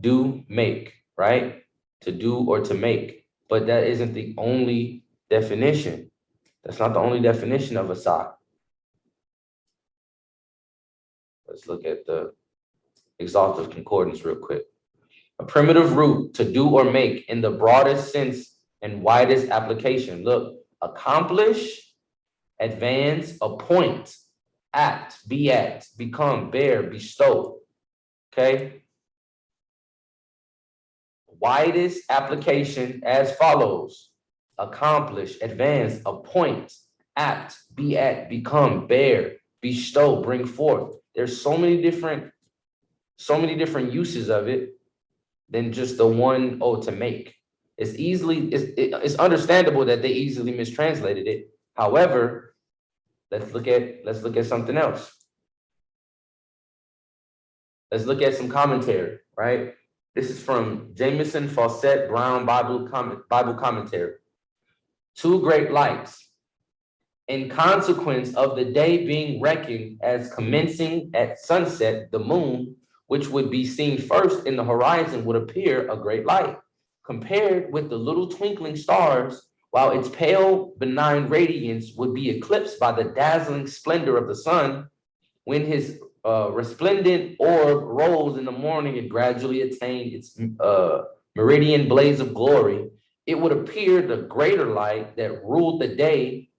do, make, right? To do or to make. But that isn't the only definition. That's not the only definition of Asa. Let's look at the exhaustive concordance real quick. A primitive root, to do or make, in the broadest sense and widest application. Look, accomplish, advance, appoint, act, be at, become, bear, bestow. Okay? Widest application as follows: accomplish, advance, appoint, act, be at, become, bear, bestow, bring forth. There's so many different uses of it than just the one, to make. It's understandable that they easily mistranslated it. However, let's look at something else. Let's look at some commentary, right? This is from Jamieson Fawcett Brown Bible Commentary. Two great lights. In consequence of the day being reckoned as commencing at sunset, the moon, which would be seen first in the horizon, would appear a great light. Compared with the little twinkling stars, while its pale, benign radiance would be eclipsed by the dazzling splendor of the sun, when his resplendent orb rose in the morning and gradually attained its meridian blaze of glory, it would appear the greater light that ruled the day.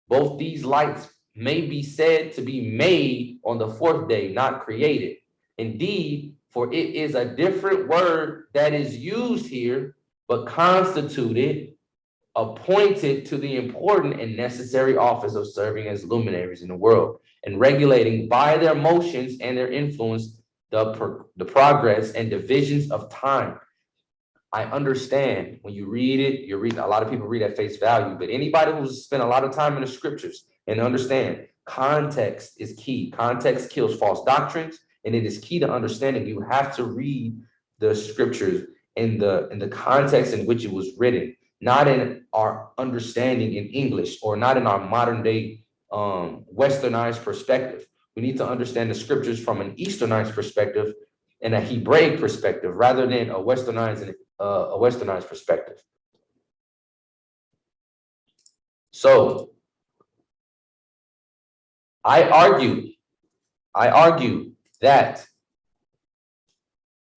Both these lights may be said to be made on the fourth day, not created. Indeed, for it is a different word that is used here, but constituted, appointed to the important and necessary office of serving as luminaries in the world and regulating by their motions and their influence the progress and divisions of time. I understand when you read it, you're reading, a lot of people read at face value, but anybody who's spent a lot of time in the scriptures and understand context is key. Context kills false doctrines, and it is key to understanding. You have to read the scriptures in the context in which it was written, not in our understanding in English or not in our modern day westernized perspective. We need to understand the scriptures from an Easternized perspective and a Hebraic perspective rather than a westernized perspective. So I argue that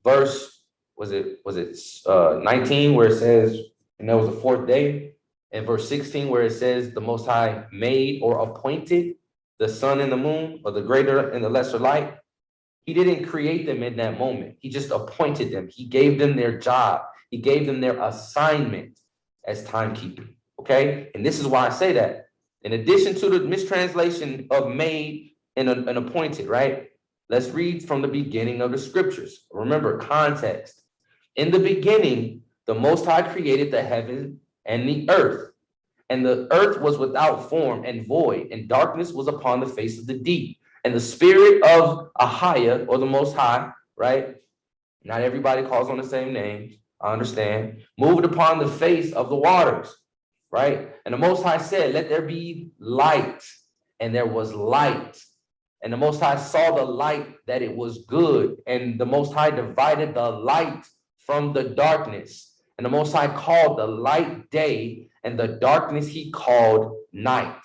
verse, was it 19 where it says, and that was the fourth day, and verse 16 where it says the Most High made or appointed the sun and the moon, or the greater and the lesser light. He didn't create them in that moment. He just appointed them. He gave them their job. He gave them their assignment as timekeeping. Okay? And this is why I say that. In addition to the mistranslation of made and appointed, right? Let's read from the beginning of the scriptures. Remember, context. In the beginning, the Most High created the heaven and the earth. And the earth was without form and void, and darkness was upon the face of the deep. And the spirit of Ahia, or the Most High, right? Not everybody calls on the same names, I understand. Moved upon the face of the waters, right? And the Most High said, let there be light. And there was light. And the Most High saw the light that it was good. And the Most High divided the light from the darkness. And the Most High called the light day, and the darkness he called night.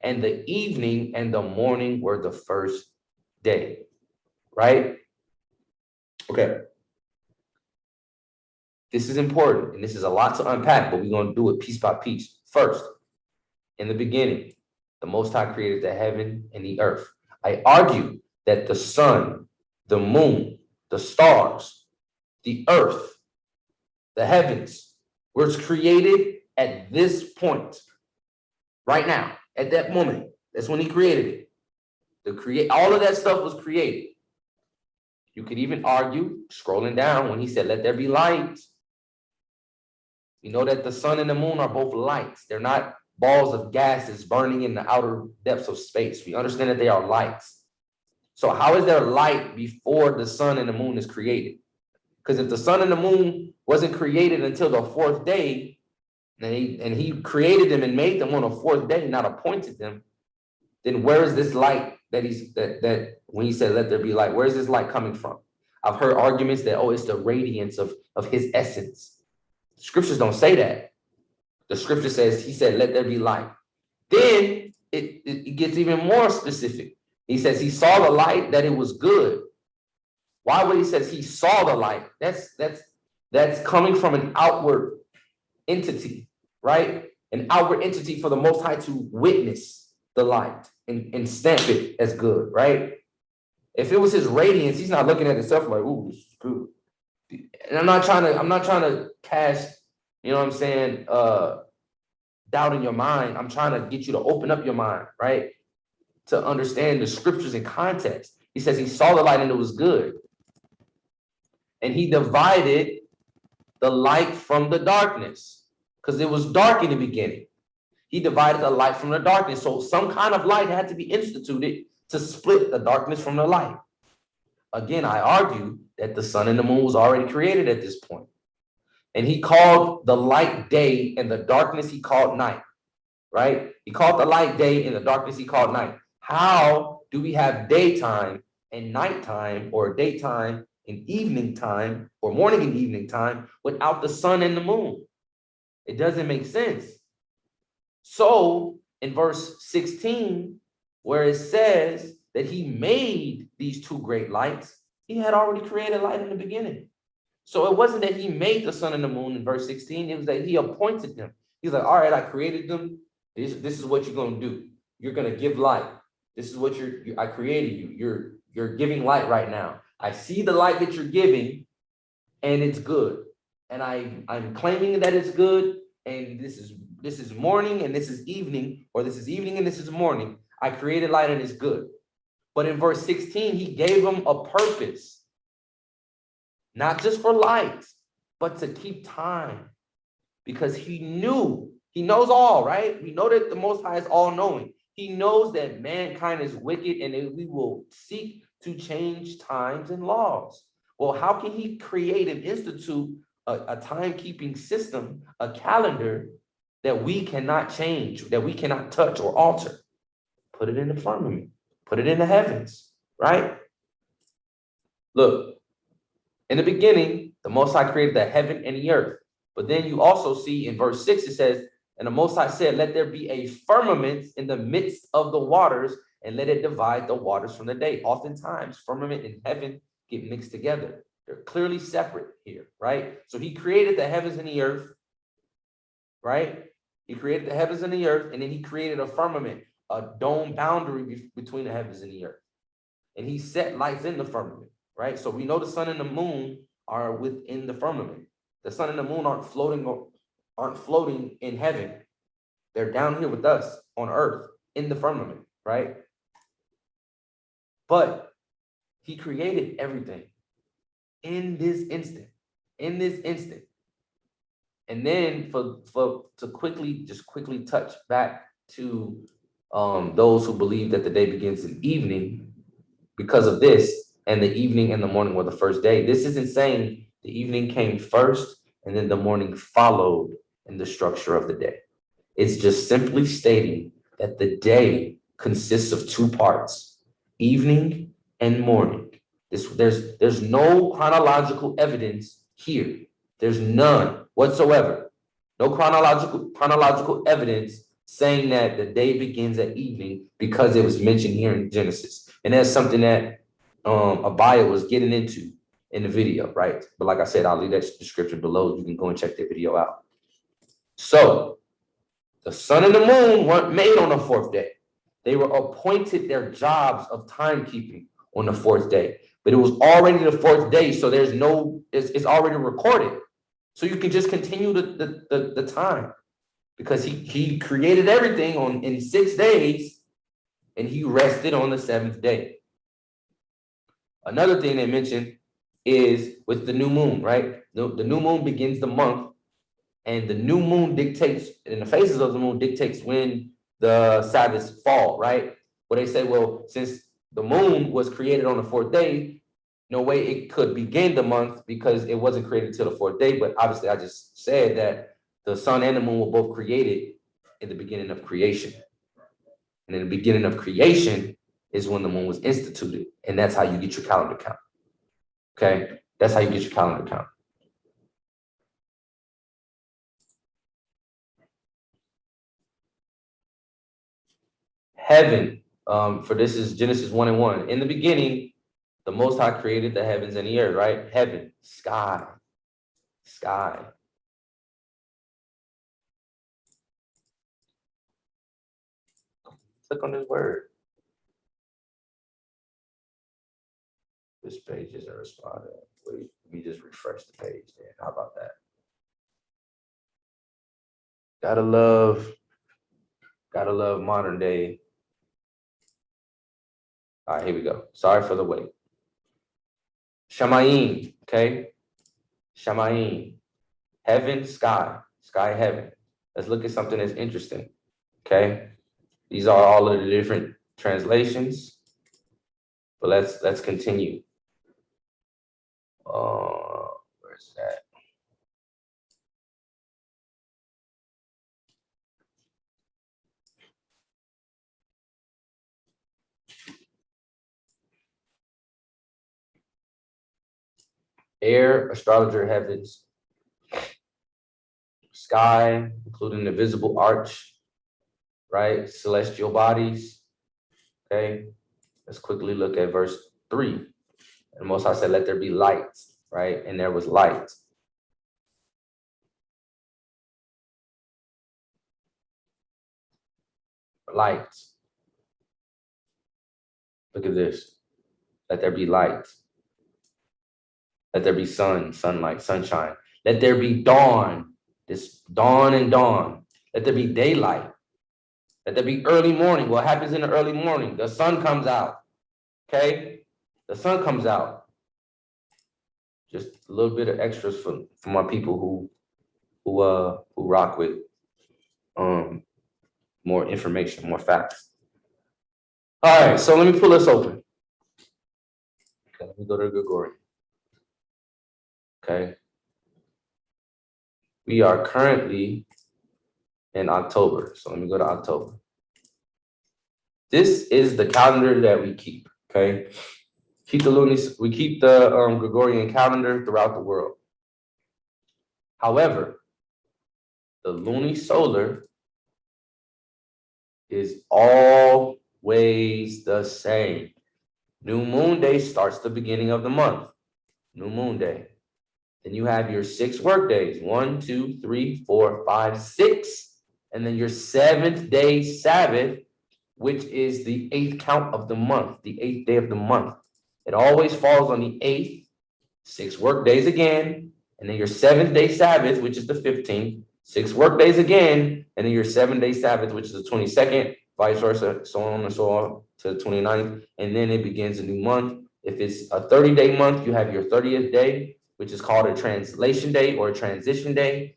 And the evening and the morning were the first day, right? Okay. This is important, and this is a lot to unpack, but we're going to do it piece by piece. First, in the beginning, the Most High created the heaven and the earth. I argue that the sun, the moon, the stars, the earth, the heavens were created at this point, right now, at that moment. That's when he created it. All of that stuff was created. You could even argue, scrolling down, when he said, let there be light. You know that the sun and the moon are both lights. They're not balls of gases burning in the outer depths of space. We understand that they are lights. So how is there light before the sun and the moon is created? Because if the sun and the moon wasn't created until the fourth day, and he created them and made them on the fourth day, not appointed them, then where is this light that when he said, let there be light, where is this light coming from? I've heard arguments that, it's the radiance of his essence. Scriptures don't say that. The scripture says, he said, let there be light. Then it gets even more specific. He says he saw the light, that it was good. Why would he says he saw the light? That's coming from an outward entity, right? An outward entity for the Most High to witness the light. and stamp it as good, right? If it was his radiance, he's not looking at himself like, ooh, this is good. And I'm not trying to cast, you know what I'm saying, doubt in your mind. I'm trying to get you to open up your mind, right? To understand the scriptures in context. He says he saw the light and it was good. And he divided the light from the darkness because it was dark in the beginning. He divided the light from the darkness. So some kind of light had to be instituted to split the darkness from the light. Again, I argue that the sun and the moon was already created at this point. And he called the light day and the darkness he called night, right? He called the light day and the darkness he called night. How do we have daytime and nighttime, or daytime and evening time, or morning and evening time without the sun and the moon? It doesn't make sense. So in verse 16, where it says that he made these two great lights, he had already created light in the beginning. So it wasn't that he made the sun and the moon in verse 16, it was that he appointed them. He's like, all right, I created them. This is what you're going to do. You're going to give light. This is what I created you. You're giving light right now. I see the light that you're giving, and it's good. And I'm claiming that it's good, and this is morning and this is evening, or this is evening and this is morning. I created light and it's good. But in verse 16, he gave them a purpose, not just for light, but to keep time, because he knows all, right? We know that the Most High is all knowing. He knows that mankind is wicked and that we will seek to change times and laws. Well, how can he create and institute a timekeeping system, a calendar that we cannot change, that we cannot touch or alter? Put it in the firmament, put it in the heavens, right? Look, in the beginning, the Most High created the heaven and the earth. But then you also see in verse 6, it says, and the Most High said, let there be a firmament in the midst of the waters, and let it divide the waters from the day. Oftentimes, firmament and heaven get mixed together. They're clearly separate here, right? So he created the heavens and the earth, right? He created the heavens and the earth, and then he created a firmament, a dome boundary between the heavens and the earth. And he set lights in the firmament, right? So we know the sun and the moon are within the firmament. The sun and the moon aren't floating in heaven. They're down here with us on earth in the firmament, right? But he created everything in this instant. And then to quickly touch back to those who believe that the day begins in evening, because of this, and the evening and the morning were the first day. This isn't saying the evening came first and then the morning followed in the structure of the day. It's just simply stating that the day consists of two parts, evening and morning. There's no chronological evidence here. There's none whatsoever. No chronological evidence saying that the day begins at evening, because it was mentioned here in Genesis. And that's something that Abaya was getting into in the video, right? But like I said, I'll leave that description below. You can go and check that video out. So the sun and the moon weren't made on the fourth day. They were appointed their jobs of timekeeping on the fourth day. But it was already the fourth day, so it's already recorded. So you can just continue the time, because he created everything in 6 days, and he rested on the seventh day. Another thing they mentioned is with the new moon, right? The new moon begins the month, and the new moon dictates, in the phases of the moon, dictates when the Sabbaths fall, right? Where they say, well, since the moon was created on the fourth day, no way it could begin the month because it wasn't created till the fourth day. But obviously, I just said that the sun and the moon were both created in the beginning of creation. And in the beginning of creation is when the moon was instituted. And that's how you get your calendar count. Okay? That's how you get your calendar count. Heaven, for this is Genesis 1:1. In the beginning, the Most High created the heavens and the earth, right? Heaven, sky. Click on this word. This page isn't responding. Wait, let me just refresh the page then. How about that? Gotta love modern day. All right, here we go. Sorry for the wait. Shamayim, okay? Shamayim. Heaven, sky, heaven. Let's look at something that's interesting, okay? These are all of the different translations, but let's continue. Where's that? Air, astrologer, heavens, sky, including the visible arch, right? Celestial bodies, okay? Let's quickly look at verse 3. And Most High said, let there be light, right? And there was light. Light. Look at this. Let there be light. Let there be sun, sunlight, sunshine. Let there be dawn, this dawn and dawn. Let there be daylight. Let there be early morning. What happens in the early morning? The sun comes out, okay? The sun comes out. Just a little bit of extras for my people who rock with more information, more facts. All right, so let me pull this open. Okay, let me go to Gregorian. Okay. We are currently in October. So let me go to October. This is the calendar that we keep, okay? We keep the Gregorian calendar throughout the world. However, the Luni-Solar is always the same. New moon day starts the beginning of the month. New moon day. Then you have your 6 work days. 1, 2, 3, 4, 5, 6. And then your 7th day Sabbath, which is the 8th count of the month, the 8th day of the month. It always falls on the 8th, 6 work days again, and then your 7th day Sabbath, which is the 15th, 6 work days again, and then your 7-day Sabbath, which is the 22nd, vice versa, so on and so on to the 29th, and then it begins a new month. If it's a 30-day month, you have your 30th day, which is called a translation day or a transition day.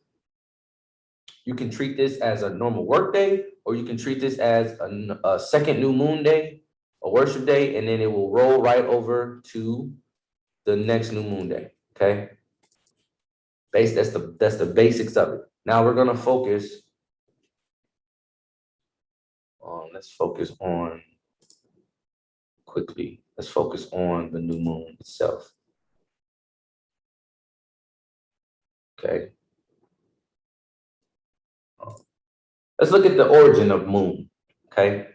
You can treat this as a normal work day, or you can treat this as a second new moon day, a worship day, and then it will roll right over to the next new moon day, okay? That's the basics of it. Now we're gonna focus on, let's focus on the new moon itself, okay? Let's look at the origin of moon, okay?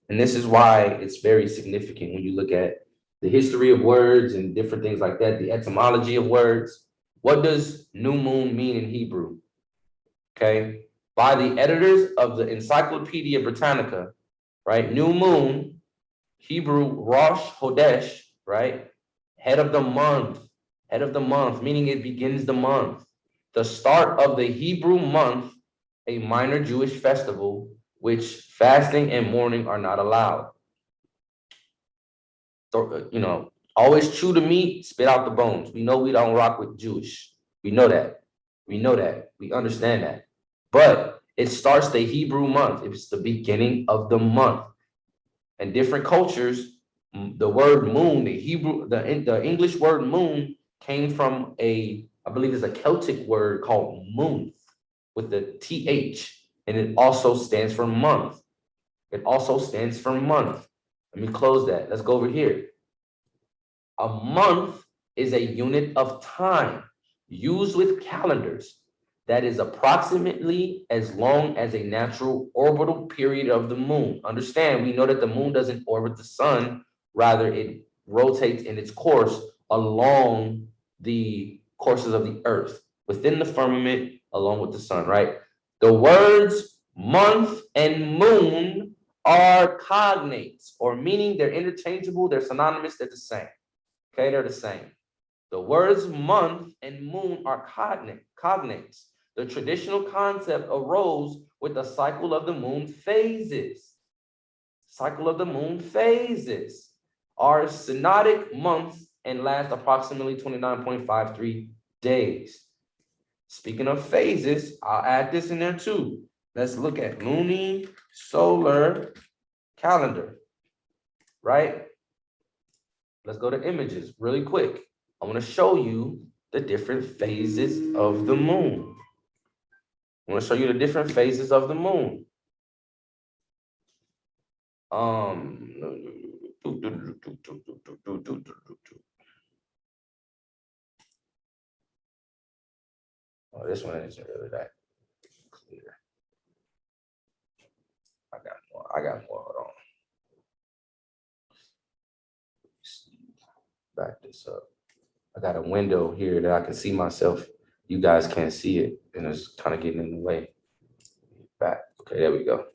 And this is why it's very significant when you look at the history of words and different things like that, the etymology of words. What does new moon mean in Hebrew? Okay, by the editors of the Encyclopedia Britannica, right? New moon, Hebrew Rosh Hodesh, right? Head of the month, meaning it begins the month. The start of the Hebrew month, a minor Jewish festival, which fasting and mourning are not allowed. So, always chew the meat, spit out the bones. We know we don't rock with Jewish. We know that. We understand that. But it starts the Hebrew month. It's the beginning of the month. And different cultures, the word moon, the English word moon came from I believe it's a Celtic word called moon with the TH, and it also stands for month. Let me close that. Let's go over here. A month is a unit of time used with calendars that is approximately as long as a natural orbital period of the moon. Understand, we know that the moon doesn't orbit the sun, rather it rotates in its course along the courses of the earth, within the firmament, along with the sun, right? The words month and moon are cognates, or meaning they're interchangeable, they're synonymous, they're the same. Okay, they're the same. The words month and moon are cognates. The traditional concept arose with the cycle of the moon phases. Cycle of the moon phases are synodic months and last approximately 29.53 days. Speaking of phases, I'll add this in there too. Let's look at Luni-Solar calendar, right? Let's go to images really quick. I want to show you the different phases of the moon. I want to show you the different phases of the moon. Oh, this one isn't really that clear. I got more. Hold on. Back this up. I got a window here that I can see myself. You guys can't see it, and it's kind of getting in the way. Back. Okay, there we go.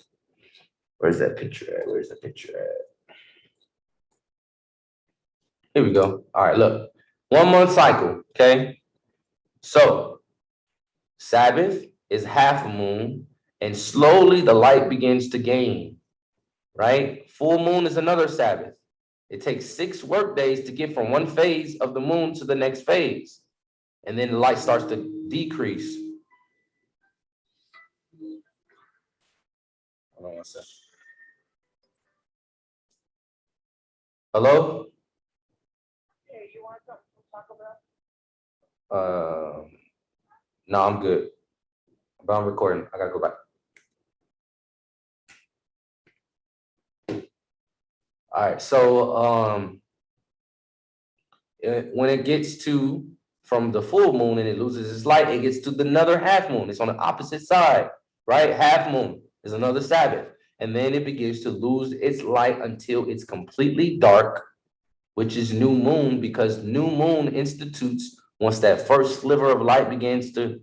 Where's that picture at? Where's the picture at? Here we go. All right, look. 1 month cycle, okay? So, Sabbath is half a moon, and slowly the light begins to gain, right? Full moon is another Sabbath. It takes 6 work days to get from one phase of the moon to the next phase. And then the light starts to decrease. Hold on one second. Hello? Hey, you want something to talk about? No, I'm good. But I'm recording. I gotta go back. All right, so when it gets to from the full moon and it loses its light, it gets to another half moon. It's on the opposite side, right? Half moon is another Sabbath. And then it begins to lose its light until it's completely dark, which is new moon, because new moon institutes once that first sliver of light begins to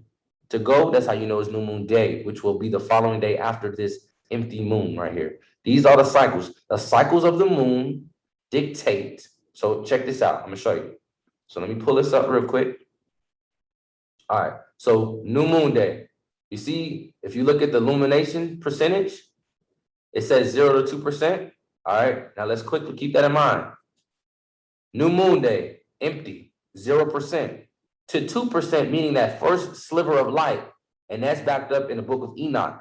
go. That's how you know it's new moon day, which will be the following day after this empty moon right here. These are the cycles. The cycles of the moon dictate. So check this out. I'm gonna show you. So let me pull this up real quick. All right. So new moon day. You see, if you look at the illumination percentage, it says 0 to 2%. All right. Now let's quickly keep that in mind. New moon day, empty, 0% to 2%, meaning that first sliver of light. And that's backed up in the book of Enoch.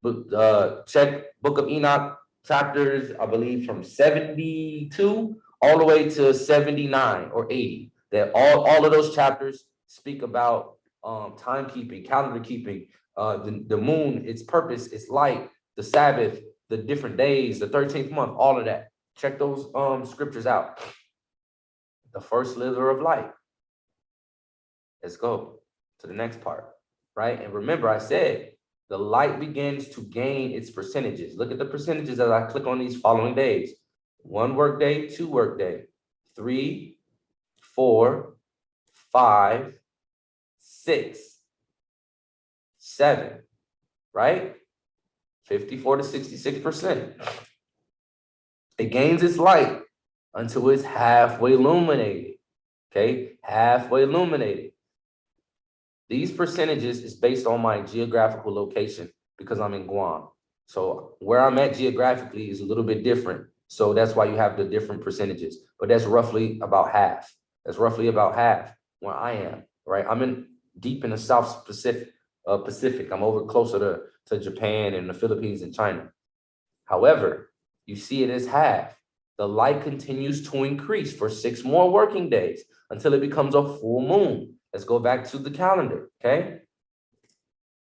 But check book of Enoch chapters, I believe, from 72 all the way to 79 or 80. That all of those chapters speak about timekeeping, calendar keeping, the moon, its purpose, its light, the Sabbath, the different days, the 13th month, all of that. Check those scriptures out. The first sliver of light. Let's go to the next part, right? And remember, I said the light begins to gain its percentages. Look at the percentages as I click on these following days. 1 work day, 2 work day, 3, 4, 5, 6, 7, right? 54 to 66%. It gains its light until it's halfway illuminated, okay? Halfway illuminated. These percentages is based on my geographical location because I'm in Guam. So where I'm at geographically is a little bit different. So that's why you have the different percentages, but that's roughly about half. That's roughly about half where I am, right? I'm in deep in the South Pacific. I'm over closer to Japan and the Philippines and China. However, you see it as half. The light continues to increase for 6 more working days until it becomes a full moon. Let's go back to the calendar, okay?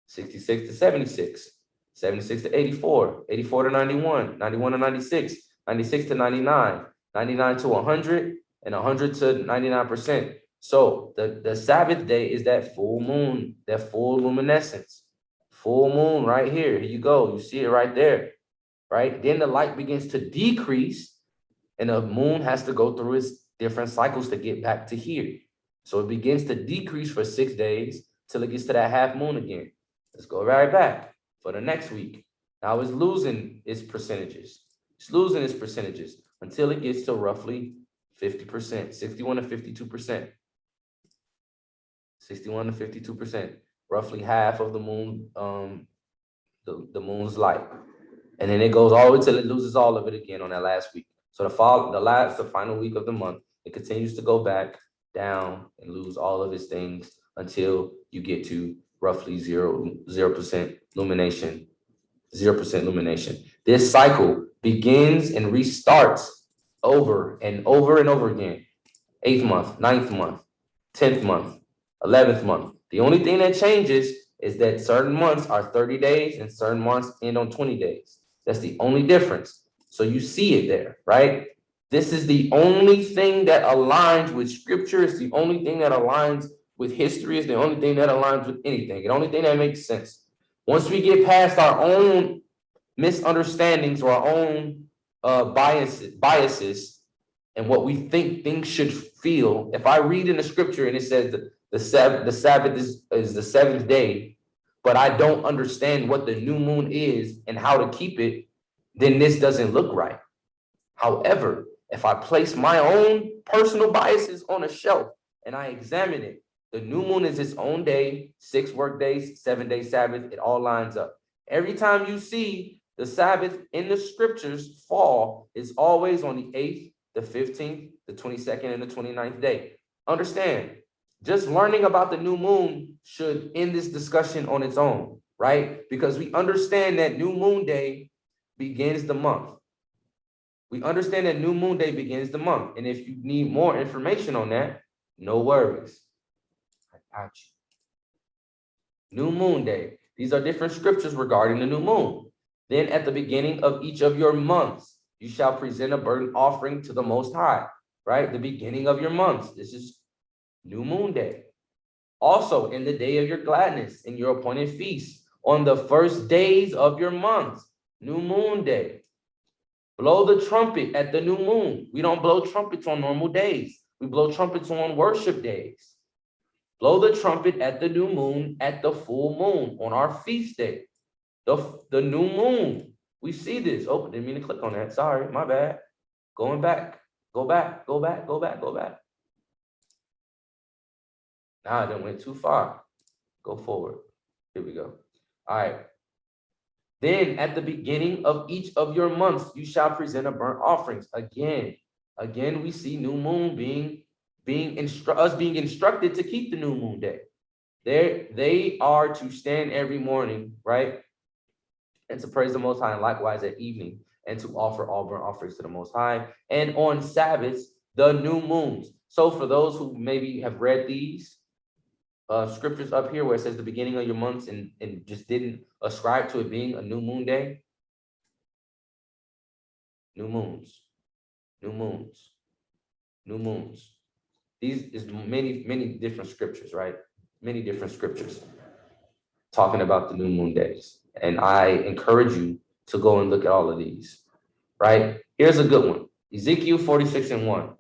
66 to 76, 76 to 84, 84 to 91, 91 to 96, 96 to 99, 99 to 100, and 100 to 99%. So the Sabbath day is that full moon, that full luminescence. Full moon right here. Here you go. You see it right there, right? Then the light begins to decrease, and the moon has to go through its different cycles to get back to here. So it begins to decrease for 6 days till it gets to that half moon again. Let's go right back for the next week. Now it's losing its percentages. It's losing its percentages until it gets to roughly 50%, 61 to 52%. 61 to 52%, roughly half of the moon, the moon's light. And then it goes all the way till it loses all of it again on that last week. So the final week of the month, it continues to go back down and lose all of its things until you get to roughly 0% illumination. 0% illumination. This cycle begins and restarts over and over and over again. 8th month, 9th month, 10th month, 11th month. The only thing that changes is that certain months are 30 days and certain months end on 20 days. That's the only difference. So you see it there, right? This is the only thing that aligns with scripture. It's the only thing that aligns with history. It's the only thing that aligns with anything. The only thing that makes sense. Once we get past our own misunderstandings or our own biases and what we think things should feel, if I read in the scripture and it says that the Sabbath is the 7th day, but I don't understand what the new moon is and how to keep it, then this doesn't look right. However, if I place my own personal biases on a shelf and I examine it, the new moon is its own day, 6 work days, 7-day Sabbath, it all lines up. Every time you see the Sabbath in the scriptures fall, it's always on the 8th, the 15th, the 22nd, and the 29th day. Understand, just learning about the new moon should end this discussion on its own, right? Because we understand that new moon day begins the month. We understand that new moon day begins the month. And if you need more information on that, no worries. I got you. New moon day. These are different scriptures regarding the new moon. Then at the beginning of each of your months, you shall present a burnt offering to the Most High, right? The beginning of your months. This is new moon day. Also, in the day of your gladness, in your appointed feasts, on the first days of your months, new moon day. Blow the trumpet at the new moon. We don't blow trumpets on normal days. We blow trumpets on worship days. Blow the trumpet at the new moon, at the full moon, on our feast day. The new moon. We see this. Oh, didn't mean to click on that. Sorry, my bad. Going back. Go back. Nah, I done went too far. Go forward. Here we go. All right. Then at the beginning of each of your months, you shall present a burnt offerings. Again, we see new moon being instructed to keep the new moon day. They are to stand every morning, right? And to praise the Most High, and likewise at evening, and to offer all burnt offerings to the Most High. And on Sabbaths, the new moons. So for those who maybe have read these scriptures up here where it says the beginning of your months and just didn't ascribe to it being a new moon day. New moons. These is many different scriptures, right? Many different scriptures talking about the new moon days. And I encourage you to go and look at all of these, right? Here's a good one. Ezekiel 46:1.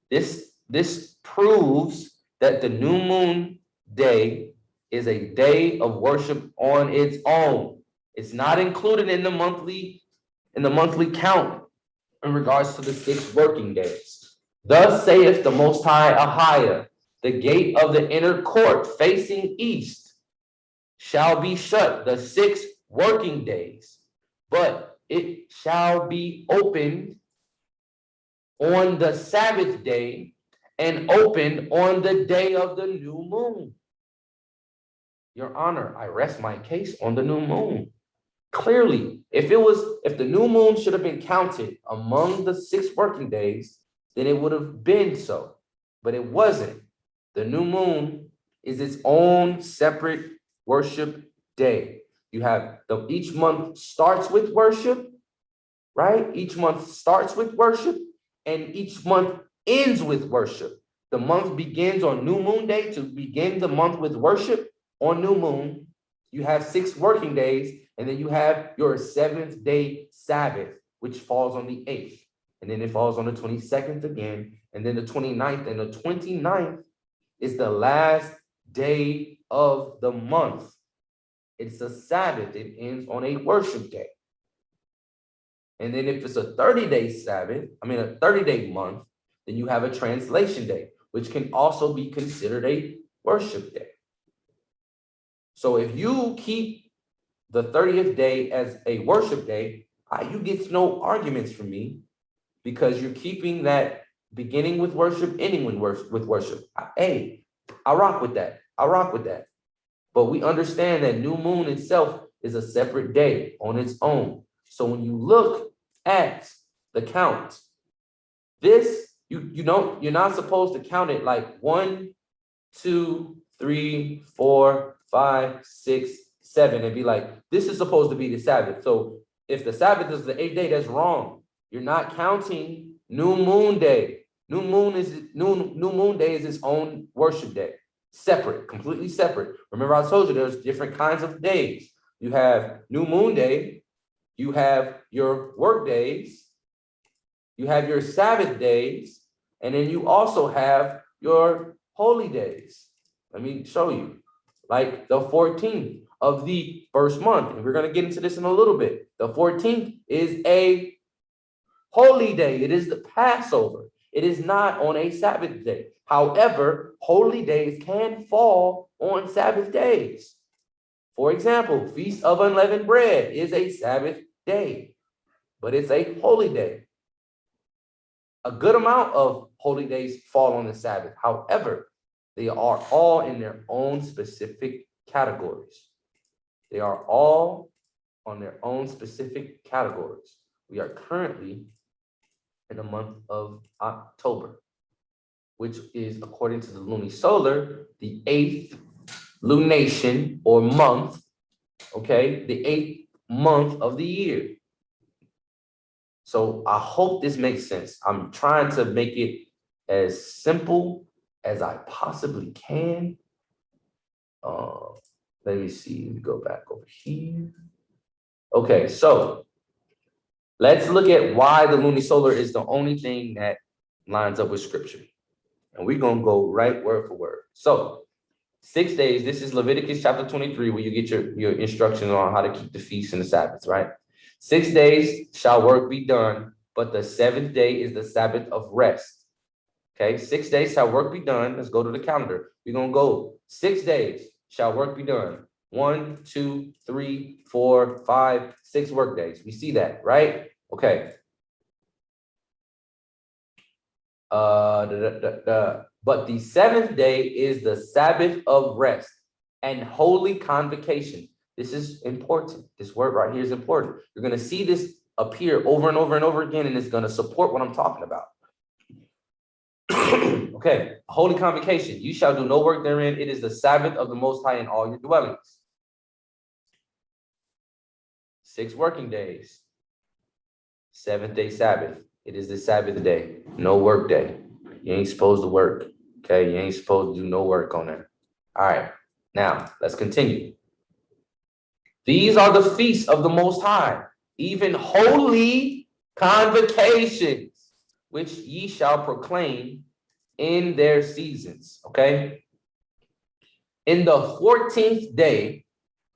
This proves that the new moon day is a day of worship on its own. It's not included in the monthly count in regards to the 6 working days. Thus saith the Most High Ahiah, the gate of the inner court facing east shall be shut the 6 working days, but it shall be opened on the Sabbath day and opened on the day of the new moon. Your Honor, I rest my case on the new moon. Clearly, if the new moon should have been counted among the 6 working days, then it would have been so, but it wasn't. The new moon is its own separate worship day. You have each month starts with worship, right? Each month starts with worship, and each month ends with worship. The month begins on new moon day to begin the month with worship on new moon. You have 6 working days, and then you have your 7th day Sabbath, which falls on the 8th. And then it falls on the 22nd again, and then the 29th. And the 29th is the last day of the month. It's a Sabbath. It ends on a worship day. And then if it's a 30-day Sabbath, a 30-day month, Then you have a translation day, which can also be considered a worship day. So if you keep the 30th day as a worship day, you get no arguments from me because you're keeping that beginning with worship, ending with worship. Hey, I rock with that. I rock with that. But we understand that new moon itself is a separate day on its own. So when you look at the count, this, you're not supposed to count it like 1, 2, 3, 4, 5, 6, 7, and be like, this is supposed to be the Sabbath. So if the Sabbath is the 8th day, that's wrong. You're not counting new moon day. New moon day is its own worship day. Separate, completely separate. Remember, I told you there's different kinds of days. You have new moon day, you have your work days, you have your Sabbath days, and then you also have your holy days. Let me show you. Like the 14th of the first month, and we're going to get into this in a little bit. The 14th is a holy day. It is the Passover. It is not on a Sabbath day. However, holy days can fall on Sabbath days. For example, Feast of Unleavened Bread is a Sabbath day, but it's a holy day. A good amount of holy days fall on the Sabbath. However, they are all in their own specific categories. They are all on their own specific categories. We are currently in the month of October, which is, according to the Luni-Solar, the 8th lunation or month, okay? The 8th month of the year. So I hope this makes sense. I'm trying to make it as simple as I possibly can. Let me see, let me go back over here. Okay, so let's look at why the Luni-Solar is the only thing that lines up with scripture. And we're going to go right word for word. So 6 days, this is Leviticus chapter 23, where you get your instructions on how to keep the feasts and the Sabbaths, right? 6 days shall work be done, but the 7th day is the Sabbath of rest. Okay, 6 days shall work be done. Let's go to the calendar. We're going to go 6 days shall work be done. 1, 2, 3, 4, 5, 6 work days. We see that, right? Okay. But the 7th day is the Sabbath of rest and holy convocation. This is important. This word right here is important. You're going to see this appear over and over and over again, and it's going to support what I'm talking about. Okay, holy convocation. You shall do no work therein. It is the Sabbath of the Most High in all your dwellings. 6 working days. 7th day Sabbath. It is the Sabbath day. No work day. You ain't supposed to work. Okay, you ain't supposed to do no work on that. All right, now let's continue. These are the feasts of the Most High, even holy convocations, which ye shall proclaim in their seasons. Okay. In the 14th day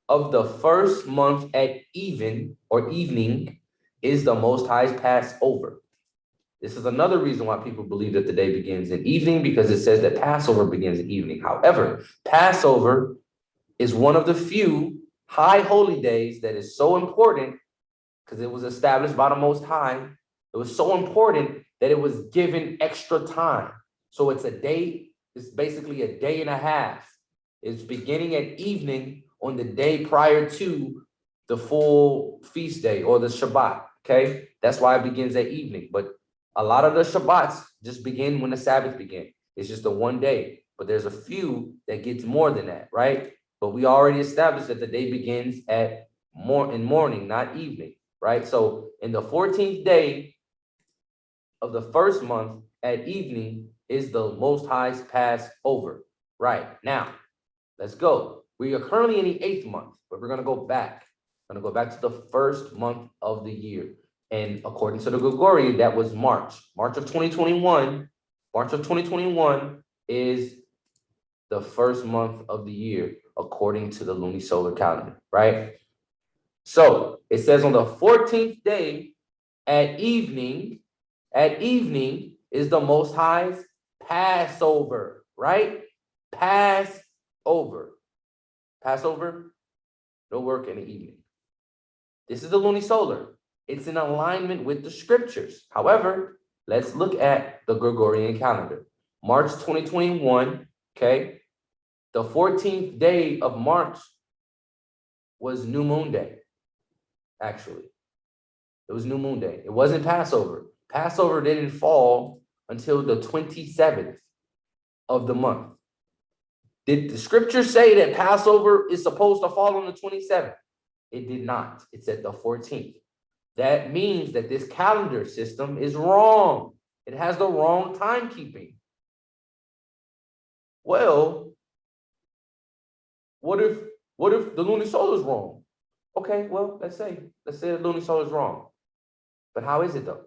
of the first month at even or evening is the Most High's Passover. This is another reason why people believe that the day begins in evening, because it says that Passover begins in evening. However, Passover is one of the few high holy days that is so important because it was established by the Most High. It was so important that it was given extra time. So it's a day, it's basically a day and a half. It's beginning at evening on the day prior to the full feast day or the Shabbat, okay? That's why it begins at evening. But a lot of the Shabbats just begin when the Sabbath begins. It's just a one day, but there's a few that gets more than that, right? But we already established that the day begins at morning, not evening, right? So in the 14th day of the first month at evening is the Most High's Passover. Right, now, let's go. We are currently in the 8th month, but we're going to go back. We're going to go back to the first month of the year. And according to the Gregorian, that was March. March of 2021. March of 2021 is the first month of the year, according to the Luni-Solar calendar, right? So it says on the 14th day at evening is the Most High's Passover, right? Passover. Passover, no work in the evening. This is the Luni-Solar. It's in alignment with the scriptures. However, let's look at the Gregorian calendar. March 2021, okay? The 14th day of March was New Moon Day, actually. It was New Moon Day. It wasn't Passover. Passover didn't fall until the 27th of the month. Did the scripture say that Passover is supposed to fall on the 27th? It did not. It said the 14th. That means that this calendar system is wrong. It has the wrong timekeeping. Well, what if the Luni-Solar is wrong? Okay, well, let's say the Luni-Solar is wrong. But how is it though?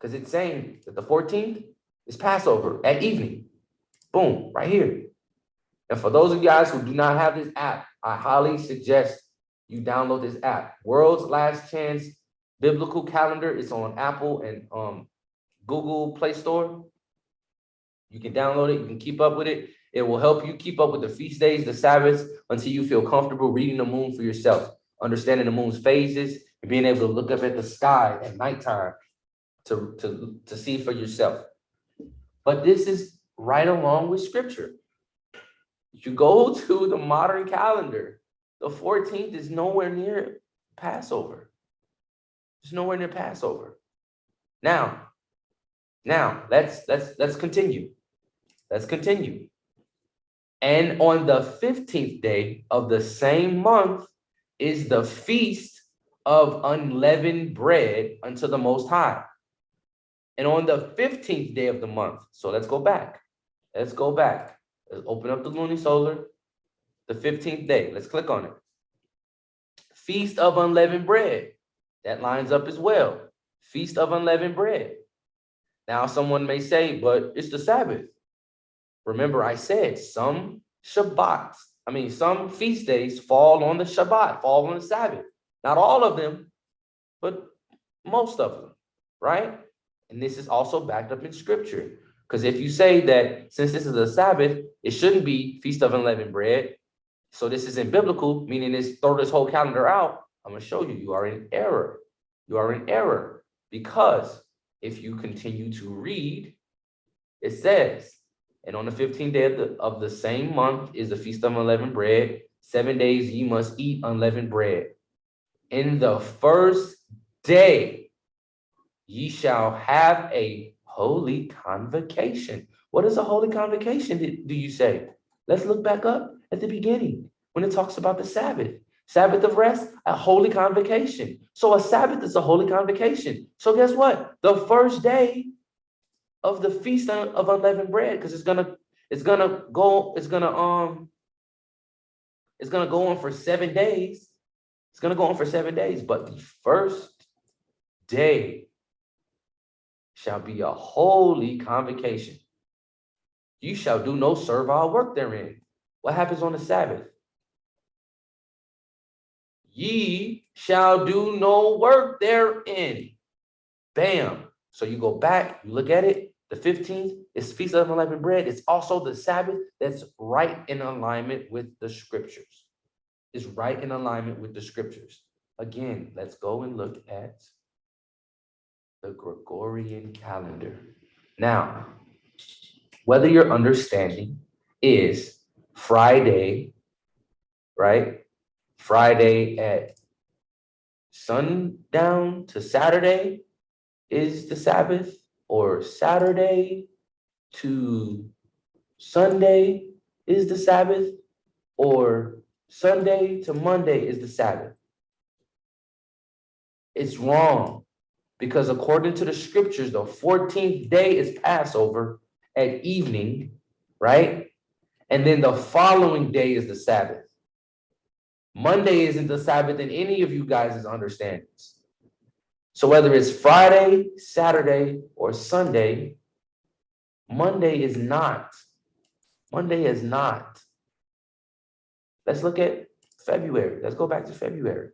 Because it's saying that the 14th is Passover at evening. Boom, right here. And for those of you guys who do not have this app, I highly suggest you download this app. World's Last Chance Biblical Calendar. It's on Apple and Google Play Store. You can download it. You can keep up with it. It will help you keep up with the feast days, the Sabbaths, until you feel comfortable reading the moon for yourself, understanding the moon's phases, and being able to look up at the sky at nighttime to see for yourself. But this is right along with scripture. If you go to the modern calendar, the 14th is nowhere near Passover. It's nowhere near Passover. Now, let's continue. Let's continue. And on the 15th day of the same month is the feast of unleavened bread unto the Most High. And on the 15th day of the month, so let's go back. Let's open up the Luni-Solar, the 15th day. Let's click on it. Feast of unleavened bread. That lines up as well. Feast of unleavened bread. Now, someone may say, but it's the Sabbath. Remember, I said some feast days fall on the Shabbat, fall on the Sabbath. Not all of them, but most of them, right? And this is also backed up in scripture. Because if you say that since this is a Sabbath, it shouldn't be Feast of Unleavened Bread, so this isn't biblical, meaning this, throw this whole calendar out, I'm going to show you, you are in error. You are in error. Because if you continue to read, it says, and on the 15th day of the same month is the Feast of Unleavened Bread. 7 days ye must eat unleavened bread. In the first day ye shall have a holy convocation. What is a holy convocation, do you say? Let's look back up at the beginning when it talks about the Sabbath. Sabbath of rest, a holy convocation. So a Sabbath is a holy convocation. So guess what? The first day of the Feast of Unleavened Bread, because it's gonna go on for 7 days. It's gonna go on for 7 days, but the first day shall be a holy convocation. You shall do no servile work therein. What happens on the Sabbath? Ye shall do no work therein. Bam. So you go back, you look at it. The 15th is Feast of Unleavened Bread. It's also the Sabbath that's right in alignment with the scriptures. It's right in alignment with the scriptures. Again, let's go and look at the Gregorian calendar. Now, whether your understanding is Friday, right? Friday at sundown to Saturday is the Sabbath, or Saturday to Sunday is the Sabbath, or Sunday to Monday is the Sabbath. It's wrong, because according to the scriptures, the 14th day is Passover at evening, right? And then the following day is the Sabbath. Monday isn't the Sabbath in any of you guys' understandings. So whether it's Friday, Saturday, or Sunday, Monday is not. Monday is not. Let's look at February. Let's go back to February.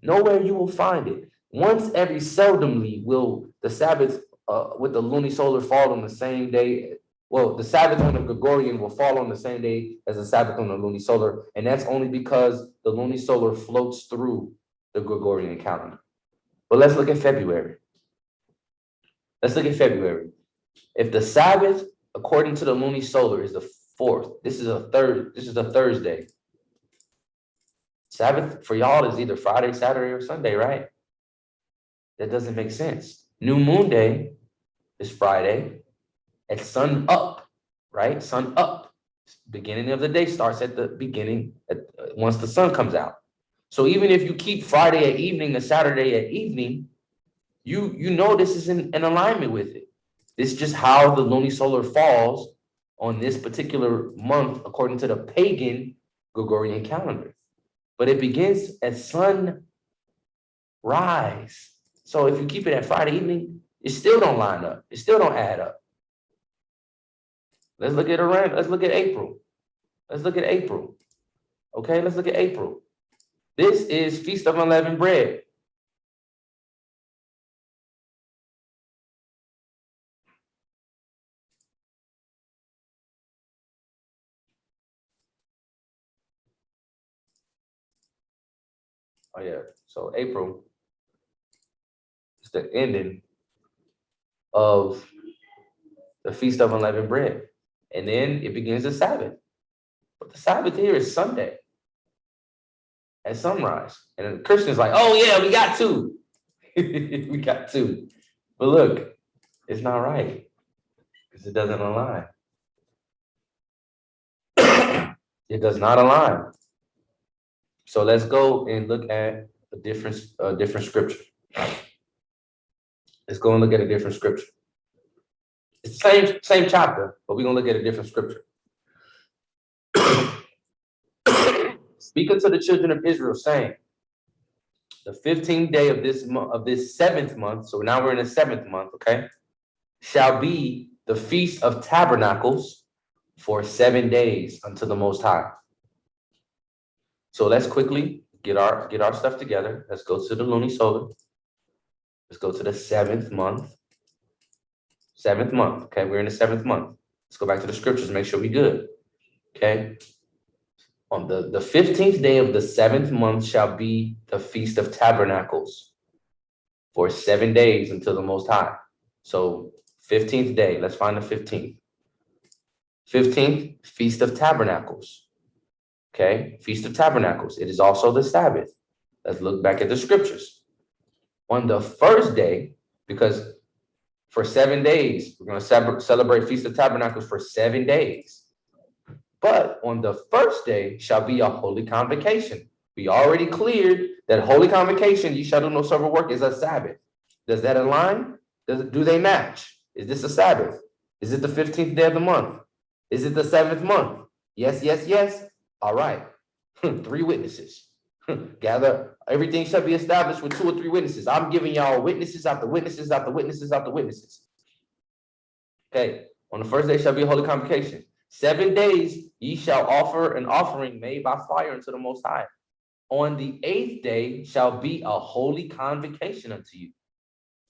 Nowhere you will find it. Once every seldomly will the Sabbath with the Luni-Solar fall on the same day. Well, the Sabbath on the Gregorian will fall on the same day as the Sabbath on the Luni-Solar, and that's only because the Luni-Solar floats through the Gregorian calendar. But let's look at February. Let's look at February. If the Sabbath, according to the Luni-Solar, is the 4th, this is a Thursday. Sabbath for y'all is either Friday, Saturday, or Sunday, right? That doesn't make sense. New Moon Day is Friday at sun up, right? Sun up. Beginning of the day starts at the beginning, once the sun comes out. So even if you keep Friday at evening and Saturday at evening, you know this is in alignment with it. This is just how the Luni-Solar falls on this particular month according to the pagan Gregorian calendar. But it begins at sunrise. So if you keep it at Friday evening, it still don't line up. It still don't add up. Let's look at April. Let's look at April. Okay, let's look at April. This is Feast of Unleavened Bread. Oh yeah, so April is the ending of the Feast of Unleavened Bread. And then it begins the Sabbath. But the Sabbath here is Sunday at sunrise. And the Christian's like, oh yeah, we got two. We got two. But look, it's not right because it doesn't align. It does not align. So let's go and look at a different scripture. Let's go and look at a different scripture. It's the same chapter, but we're gonna look at a different scripture. Speak unto the children of Israel, saying, the 15th day of this month, of this 7th month, so now we're in the 7th month, okay, shall be the Feast of Tabernacles for 7 days unto the Most High. So let's quickly get our stuff together. Let's go to the Luni-Solar. Let's go to the 7th month. 7th month, okay, we're in the 7th month. Let's go back to the scriptures, make sure we good, okay? On the 15th day of the 7th month shall be the Feast of Tabernacles for 7 days until the Most High. So 15th day, let's find the 15th. 15th, Feast of Tabernacles. Okay, Feast of Tabernacles. It is also the Sabbath. Let's look back at the scriptures. On the first day, because for 7 days, we're going to celebrate Feast of Tabernacles for 7 days. But on the first day shall be a holy convocation. We already cleared that holy convocation, you shall do no servile work, is a Sabbath. Does that align? Do they match? Is this a Sabbath? Is it the 15th day of the month? Is it the 7th month? Yes, yes, yes. All right. 3 witnesses. Gather, everything shall be established with 2 or 3 witnesses. I'm giving y'all witnesses after witnesses after witnesses after witnesses. Okay, on the first day shall be a holy convocation. 7 days ye shall offer an offering made by fire unto the Most High. On the 8th day shall be a holy convocation unto you.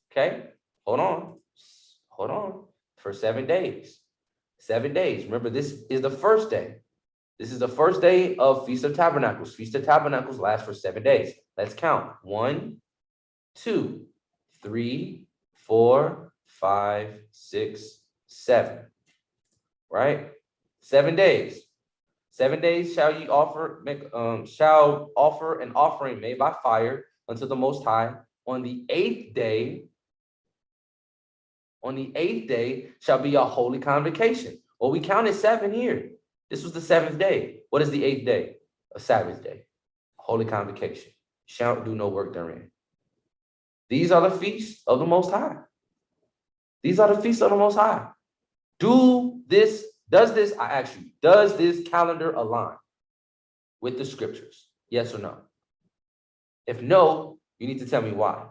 Okay, hold on. For 7 days. 7 days. Remember, this is the first day. This is the first day of Feast of Tabernacles. Feast of Tabernacles lasts for 7 days. Let's count. 1, 2, 3, 4, 5, 6, 7. Right? 7 days. 7 days shall ye offer an offering made by fire unto the Most High. On the 8th day shall be a holy convocation. Well, we counted 7 here. This was the 7th day. What is the 8th day? A Sabbath day. Holy convocation. Shall do no work therein. These are the feasts of the Most High. These are the feasts of the Most High. Does this calendar align with the scriptures? Yes or no? If no, you need to tell me why.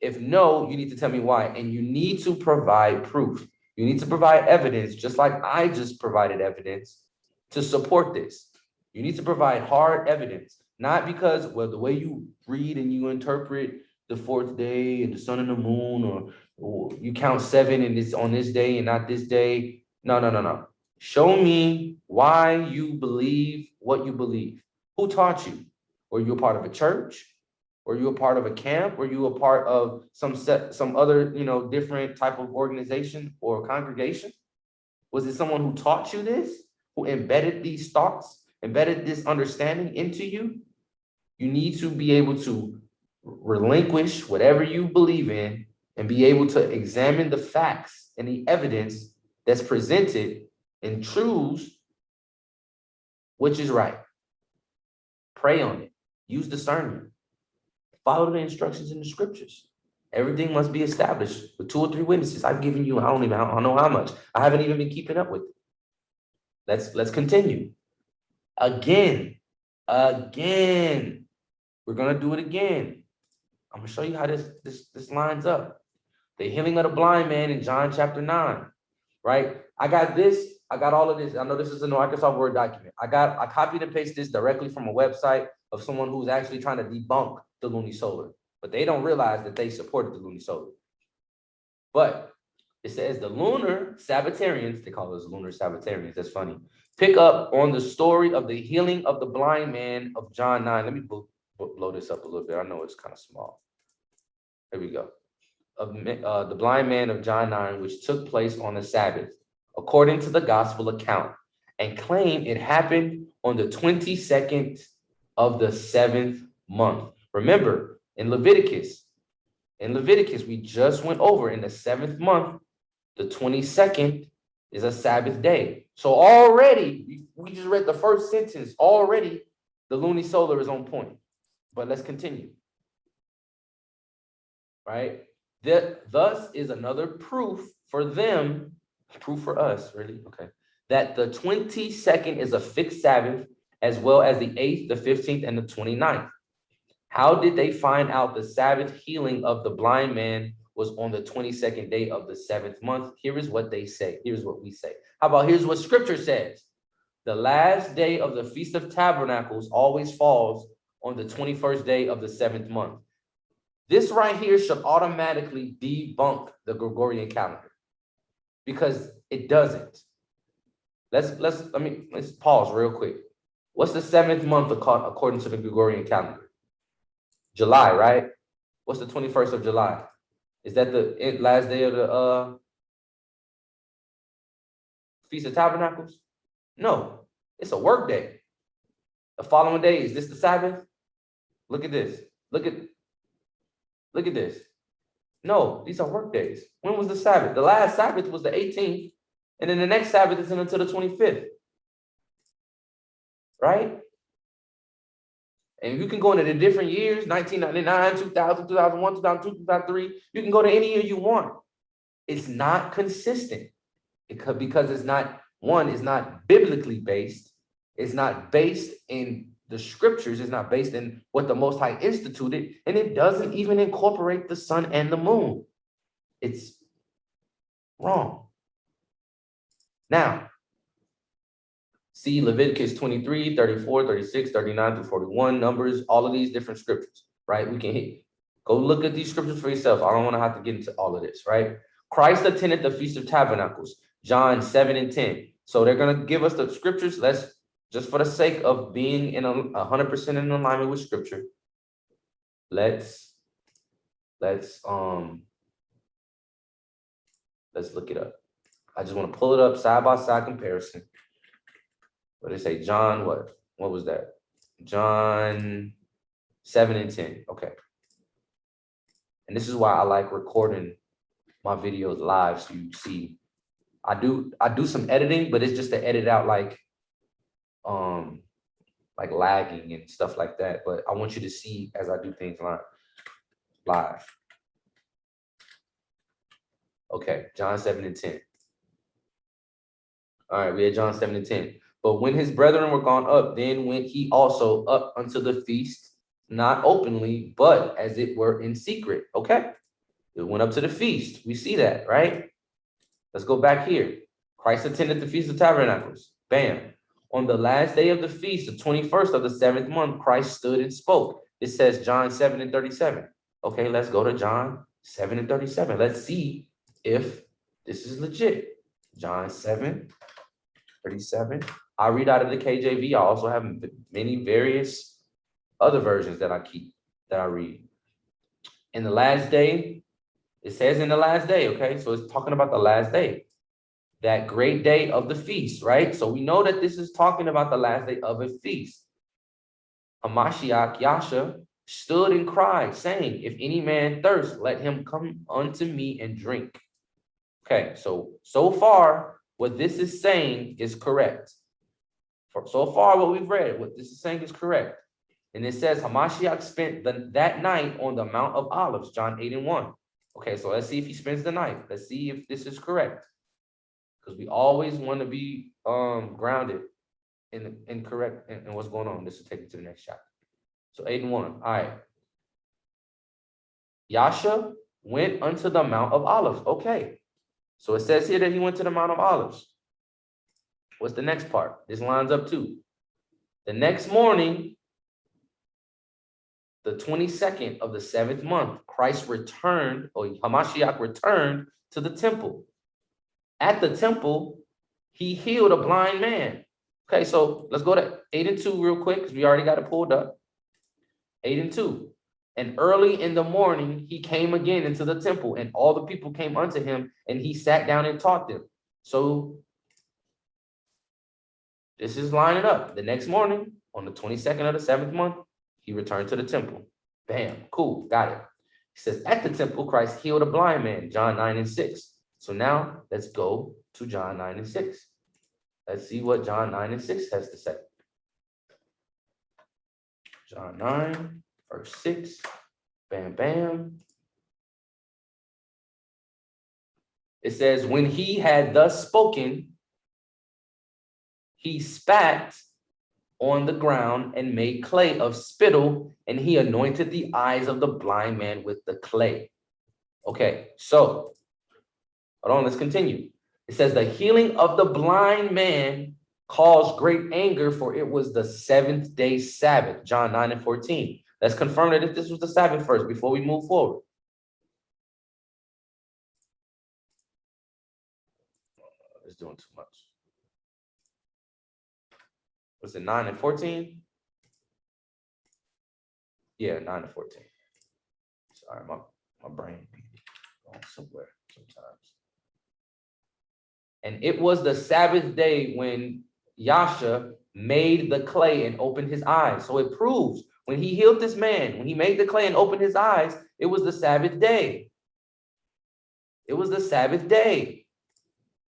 If no, you need to tell me why. And you need to provide proof. You need to provide evidence, just like I just provided evidence to support this. You need to provide hard evidence, not because, well, the way you read and you interpret the fourth day and the sun and the moon, or you count 7 and it's on this day and not this day. No. Show me why you believe what you believe. Who taught you? Were you a part of a church? Were you a part of a camp? Were you a part of some other, different type of organization or congregation? Was it someone who taught you this, who embedded these thoughts, embedded this understanding into you? You need to be able to relinquish whatever you believe in and be able to examine the facts and the evidence that's presented and choose which is right. Pray on it. Use discernment. Follow the instructions in the scriptures. Everything must be established with 2 or 3 witnesses. I've given you, I don't know how much. I haven't even been keeping up with it. Let's continue. Again. We're gonna do it again. I'm gonna show you how this lines up. The healing of the blind man in John chapter 9, right? I got all of this. I know this is a Microsoft Word document. I copied and pasted this directly from a website of someone who's actually trying to debunk the Luni-Solar, but they don't realize that they supported the Luni-Solar. But it says the lunar Sabbatarians, they call us lunar Sabbatarians, that's funny, pick up on the story of the healing of the blind man of John 9. Let me blow this up a little bit. I know it's kind of small. There we go. The blind man of John 9, which took place on the Sabbath, according to the gospel account, and claim it happened on the 22nd of the 7th month. Remember, in Leviticus, we just went over in the 7th month, the 22nd is a Sabbath day. So already, we just read the first sentence, already the Luni-Solar is on point. But let's continue. Right? Thus is another proof for them, proof for us, really, okay, that the 22nd is a fixed Sabbath, as well as the 8th, the 15th, and the 29th. How did they find out the Sabbath healing of the blind man was on the 22nd day of the 7th month? Here is what they say. Here's what we say. How about here's what scripture says. The last day of the Feast of Tabernacles always falls on the 21st day of the 7th month. This right here should automatically debunk the Gregorian calendar because it doesn't. Let's pause real quick. What's the 7th month according to the Gregorian calendar? July, right? What's the 21st of July? Is that the last day of the Feast of Tabernacles? No, it's a work day. The following day, is this the Sabbath? Look at this. Look at this. No, these are work days. When was the Sabbath? The last Sabbath was the 18th, and then the next Sabbath isn't until the 25th. Right? And you can go into the different years, 1999, 2000, 2001, 2002, 2003. You can go to any year you want. It's not consistent because it's not, one, it's not biblically based. It's not based in the scriptures. It's not based in what the Most High instituted. And it doesn't even incorporate the sun and the moon. It's wrong. Now, see Leviticus 23, 34, 36, 39 through 41, Numbers, all of these different scriptures, right? We can go look at these scriptures for yourself. I don't want to have to get into all of this, right? Christ attended the Feast of Tabernacles, John 7 and 10. So they're going to give us the scriptures. Let's, just for the sake of being in 100% in alignment with scripture, let's look it up. I just want to pull it up, side by side comparison. What did it say? John, what was that? John 7 and 10. Okay. And this is why I like recording my videos live, so you see. I do some editing, but it's just to edit out like lagging and stuff like that. But I want you to see as I do things live. Okay, John 7 and 10. All right, we had John 7 and 10. But when his brethren were gone up, then went he also up unto the feast, not openly, but as it were in secret. Okay, it went up to the feast. We see that, right? Let's go back here. Christ attended the Feast of Tabernacles. Bam. On the last day of the feast, the 21st of the 7th month, Christ stood and spoke. It says John 7 and 37. Okay, let's go to John 7 and 37. Let's see if this is legit. John 7, 37. I read out of the KJV. I also have many various other versions that I read. In the last day, it says in the last day, okay? So it's talking about the last day, that great day of the feast, right? So we know that this is talking about the last day of a feast. Hamashiach, Yasha, stood and cried, saying, if any man thirst, let him come unto me and drink. Okay, so far, what this is saying is correct. So far, what we've read, what this is saying is correct. And it says Hamashiach spent that night on the Mount of Olives, John 8 and 1. Okay, so let's see if he spends the night. Let's see if this is correct. Because we always want to be grounded in correct in what's going on. This will take you to the next chapter. So 8 and 1. All right. Yasha went unto the Mount of Olives. Okay. So it says here that he went to the Mount of Olives. What's the next part? This lines up too. The next morning, the 22nd of the 7th month, Christ returned, or Hamashiach returned to the temple. At the temple, he healed a blind man. Okay, so let's go to 8 and 2 real quick, because we already got it pulled up. 8 and 2. And early in the morning, he came again into the temple, and all the people came unto him, and he sat down and taught them. So this is lining up. The next morning, on the 22nd of the 7th month, he returned to the temple. Bam, cool, got it. He says, at the temple, Christ healed a blind man, John 9 and 6. So now let's go to John 9 and 6. Let's see what John 9 and 6 has to say. John 9, verse 6. Bam, bam. It says, when he had thus spoken, he spat on the ground and made clay of spittle, and he anointed the eyes of the blind man with the clay. Okay, so hold on, let's continue. It says the healing of the blind man caused great anger, for it was the 7th day Sabbath, John 9 and 14. Let's confirm that if this was the Sabbath first before we move forward. It's doing too much. Was it 9 and 14? Yeah, 9 and 14. Sorry, my brain be going somewhere sometimes. And it was the Sabbath day when Yasha made the clay and opened his eyes. So it proves when he healed this man, when he made the clay and opened his eyes, it was the Sabbath day. It was the Sabbath day.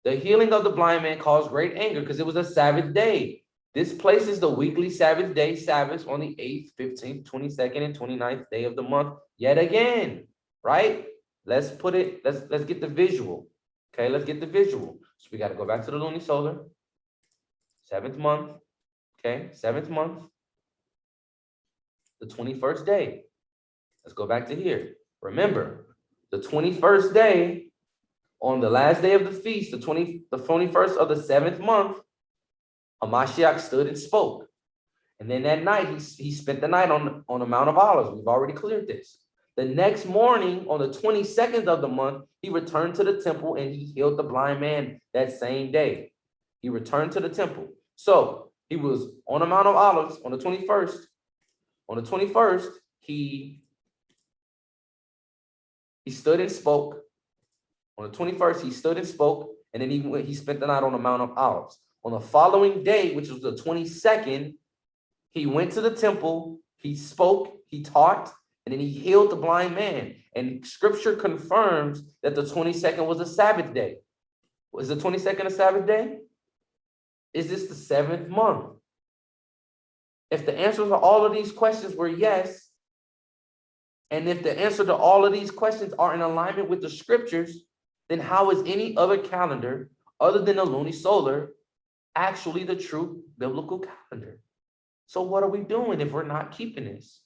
The healing of the blind man caused great anger because it was a Sabbath day. This places the weekly Sabbath day Sabbaths on the 8th, 15th, 22nd, and 29th day of the month yet again, right? Let's get the visual. Okay, let's get the visual. So we got to go back to the Luni-Solar. 7th month, okay, 7th month, the 21st day. Let's go back to here. Remember, the 21st day, on the last day of the feast, the 21st of the 7th month, Hamashiach stood and spoke. And then that night, he spent the night on the Mount of Olives. We've already cleared this. The next morning, on the 22nd of the month, he returned to the temple and he healed the blind man that same day. He returned to the temple. So he was on the Mount of Olives on the 21st. On the 21st, he stood and spoke. On the 21st, he stood and spoke, and then he spent the night on the Mount of Olives. On the following day, which was the 22nd, he went to the temple, he spoke, he taught, and then he healed the blind man. And scripture confirms that the 22nd was a Sabbath day. Was the 22nd a Sabbath day? Is this the 7th month? If the answers to all of these questions were yes, and if the answer to all of these questions are in alignment with the scriptures, then how is any other calendar other than the Luni-Solar actually the true biblical calendar? So what are we doing if we're not keeping this?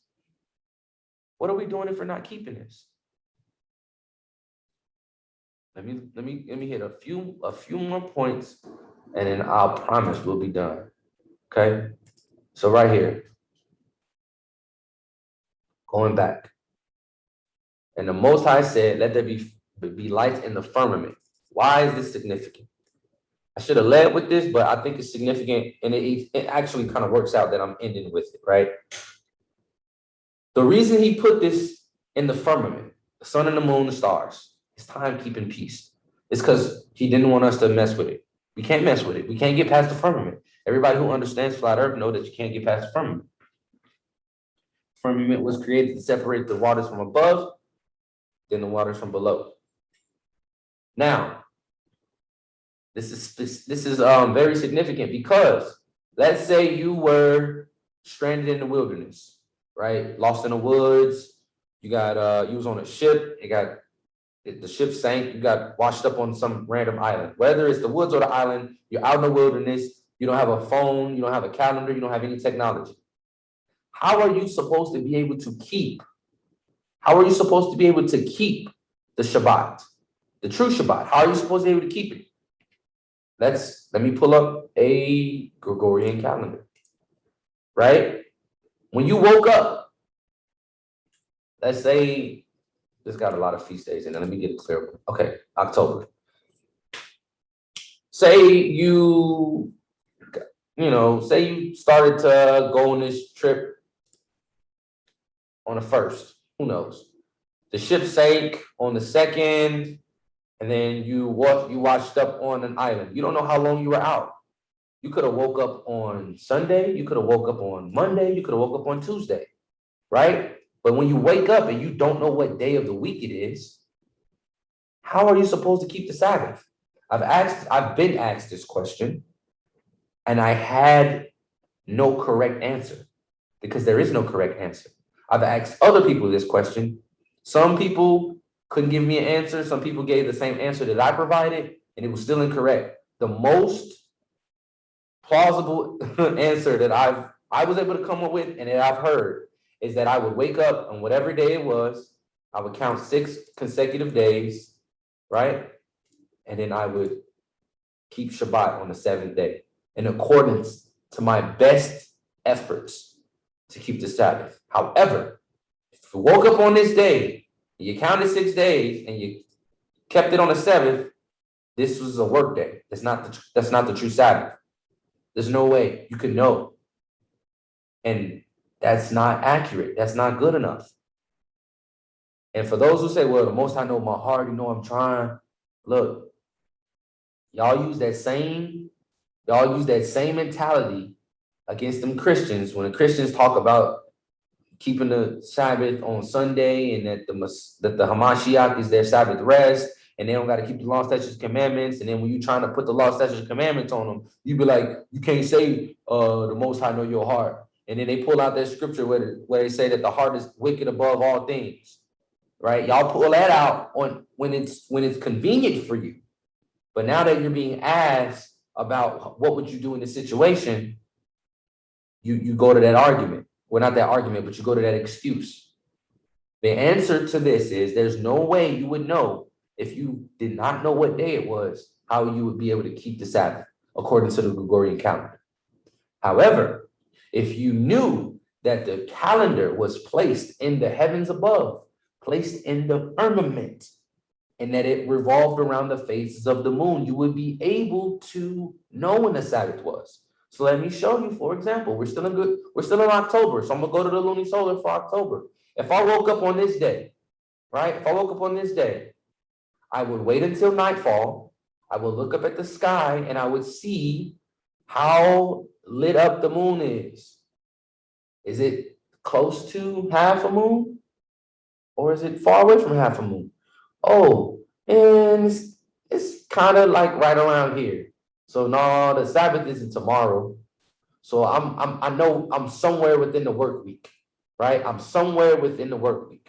What are we doing if we're not keeping this? Let me hit a few more points, and then I'll promise we'll be done. Okay? So right here, going back. And the Most High said, let there be lights in the firmament. Why is this significant? I should have led with this, but I think it's significant, and it actually kind of works out that I'm ending with it, right? The reason he put this in the firmament, the sun and the moon, the stars, is timekeeping piece. It's because he didn't want us to mess with it. We can't mess with it. We can't get past the firmament. Everybody who understands flat earth know that you can't get past the firmament. Firmament was created to separate the waters from above, then the waters from below. Now, this is very significant because let's say you were stranded in the wilderness, right? Lost in the woods. You got you was on a ship. The ship sank. You got washed up on some random island. Whether it's the woods or the island, you're out in the wilderness. You don't have a phone. You don't have a calendar. You don't have any technology. How are you supposed to be able to keep? How are you supposed to be able to keep the Shabbat, the true Shabbat? How are you supposed to be able to keep it? Let me pull up a Gregorian calendar, right? When you woke up, let's say this got a lot of feast days in it. Let me get it clear. Okay, October. Say you started to go on this trip on the 1st. Who knows? The ship sank on the 2nd, and then you washed up on an island. You don't know how long you were out. You could have woke up on Sunday. You could have woke up on Monday. You could have woke up on Tuesday, right? But when you wake up and you don't know what day of the week it is, how are you supposed to keep the Sabbath? I've been asked this question, and I had no correct answer because there is no correct answer. I've asked other people this question. Some people couldn't give me an answer. Some people gave the same answer that I provided, and it was still incorrect. The most plausible answer that I was able to come up with and that I've heard is that I would wake up on whatever day it was. I would count 6 consecutive days, right? And then I would keep Shabbat on the 7th day in accordance to my best efforts to keep the Sabbath. However, if you woke up on this day, and you counted 6 days, and you kept it on the 7th, this was a work day. That's not the true Sabbath. There's no way you can know. And that's not accurate. That's not good enough. And for those who say, well, the Most High know my heart, I'm trying. Look, y'all use that same mentality against them Christians when the Christians talk about keeping the Sabbath on Sunday and that the Hamashiach is their Sabbath rest and they don't got to keep the law, statutes, commandments. And then when you're trying to put the law, statutes, commandments on them, you be like, you can't say the Most High know your heart. And then they pull out that scripture where they say that the heart is wicked above all things, right? Y'all pull that out when it's convenient for you. But now that you're being asked about what would you do in this situation, you go to that argument. Well, not that argument, but you go to that excuse. The answer to this is there's no way you would know if you did not know what day it was, how you would be able to keep the Sabbath according to the Gregorian calendar. However, if you knew that the calendar was placed in the heavens above, placed in the firmament, and that it revolved around the phases of the moon, you would be able to know when the Sabbath was. So let me show you, for example, we're still in October. So I'm gonna go to the Luni-Solar for October. If I woke up on this day, right? If I woke up on this day, I would wait until nightfall. I would look up at the sky and I would see how lit up the moon is. Is it close to half a moon? Or is it far away from half a moon? Oh, and it's kind of like right around here. So no, the Sabbath isn't tomorrow. So I know I'm somewhere within the work week, right? I'm somewhere within the work week.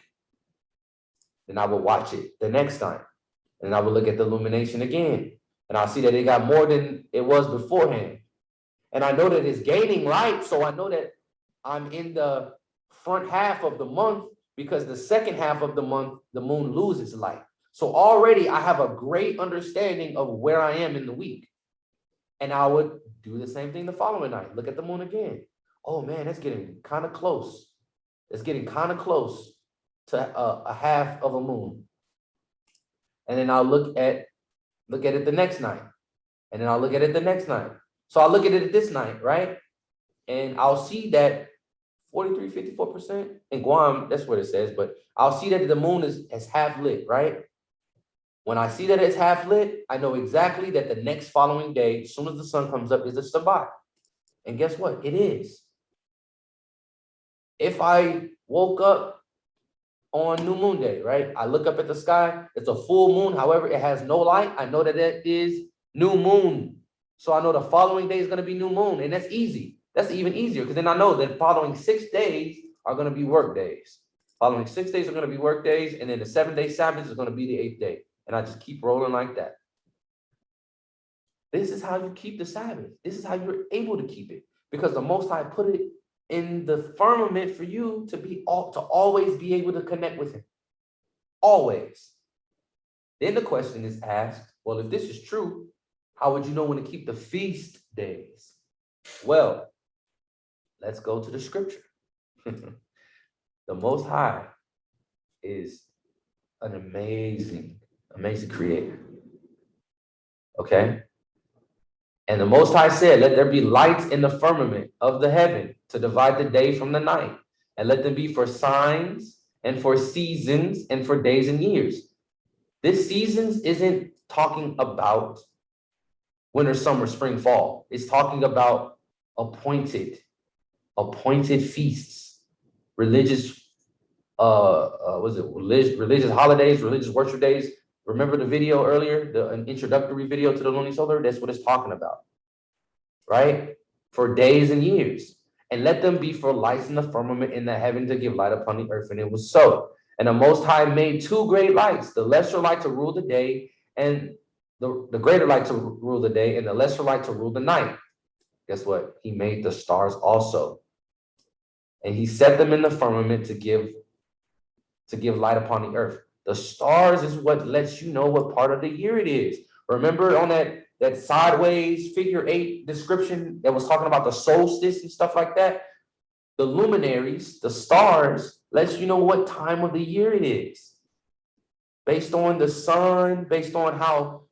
Then I will watch it the next time. And I will look at the illumination again. And I'll see that it got more than it was beforehand. And I know that it's gaining light. So I know that I'm in the front half of the month because the second half of the month, the moon loses light. So already I have a great understanding of where I am in the week. And I would do the same thing the following night. Look at the moon again. Oh man, that's getting kind of close. It's getting kind of close. to a half of a moon. And then I'll look at it the next night. And then I'll look at it the next night. So I'll look at it this night, right? And I'll see that 43, 54% in Guam, that's what it says, but I'll see that the moon is half lit, right? When I see that it's half lit, I know exactly that the next following day, as soon as the sun comes up, is a Sabbath. And guess what? It is. If I woke up on New Moon Day, right? I look up at the sky, it's a full moon. However, it has no light. I know that it is new moon. So I know the following day is going to be new moon. And that's easy. That's even easier because then I know that following 6 days are going to be work days. Following 6 days are going to be work days. And then the 7-day Sabbath is going to be the 8th day. And I just keep rolling like that. This is how you keep the Sabbath. This is how you're able to keep it. Because the Most High put it in the firmament for you to always be able to connect with him. Always. Then the question is asked, well, if this is true, how would you know when to keep the feast days? Well, let's go to the scripture. The Most High is an amazing creator. Okay? And the Most High said, let there be lights in the firmament of the heaven to divide the day from the night, and let them be for signs and for seasons and for days and years. This seasons isn't talking about winter, summer, spring, fall. It's talking about appointed feasts, religious, religious holidays, religious worship days. Remember the video earlier, an introductory video to the Luni-Solar? That's what it's talking about, right? For days and years. And let them be for lights in the firmament in the heaven to give light upon the earth. And it was so. And the Most High made 2 great lights, the lesser light to rule the day, and the greater light to rule the day, and the lesser light to rule the night. Guess what? He made the stars also. And he set them in the firmament to give light upon the earth. The stars is what lets you know what part of the year it is. Remember on that sideways figure 8 description that was talking about the solstice and stuff like that? The luminaries, the stars, lets you know what time of the year it is. Based on the sun, based on how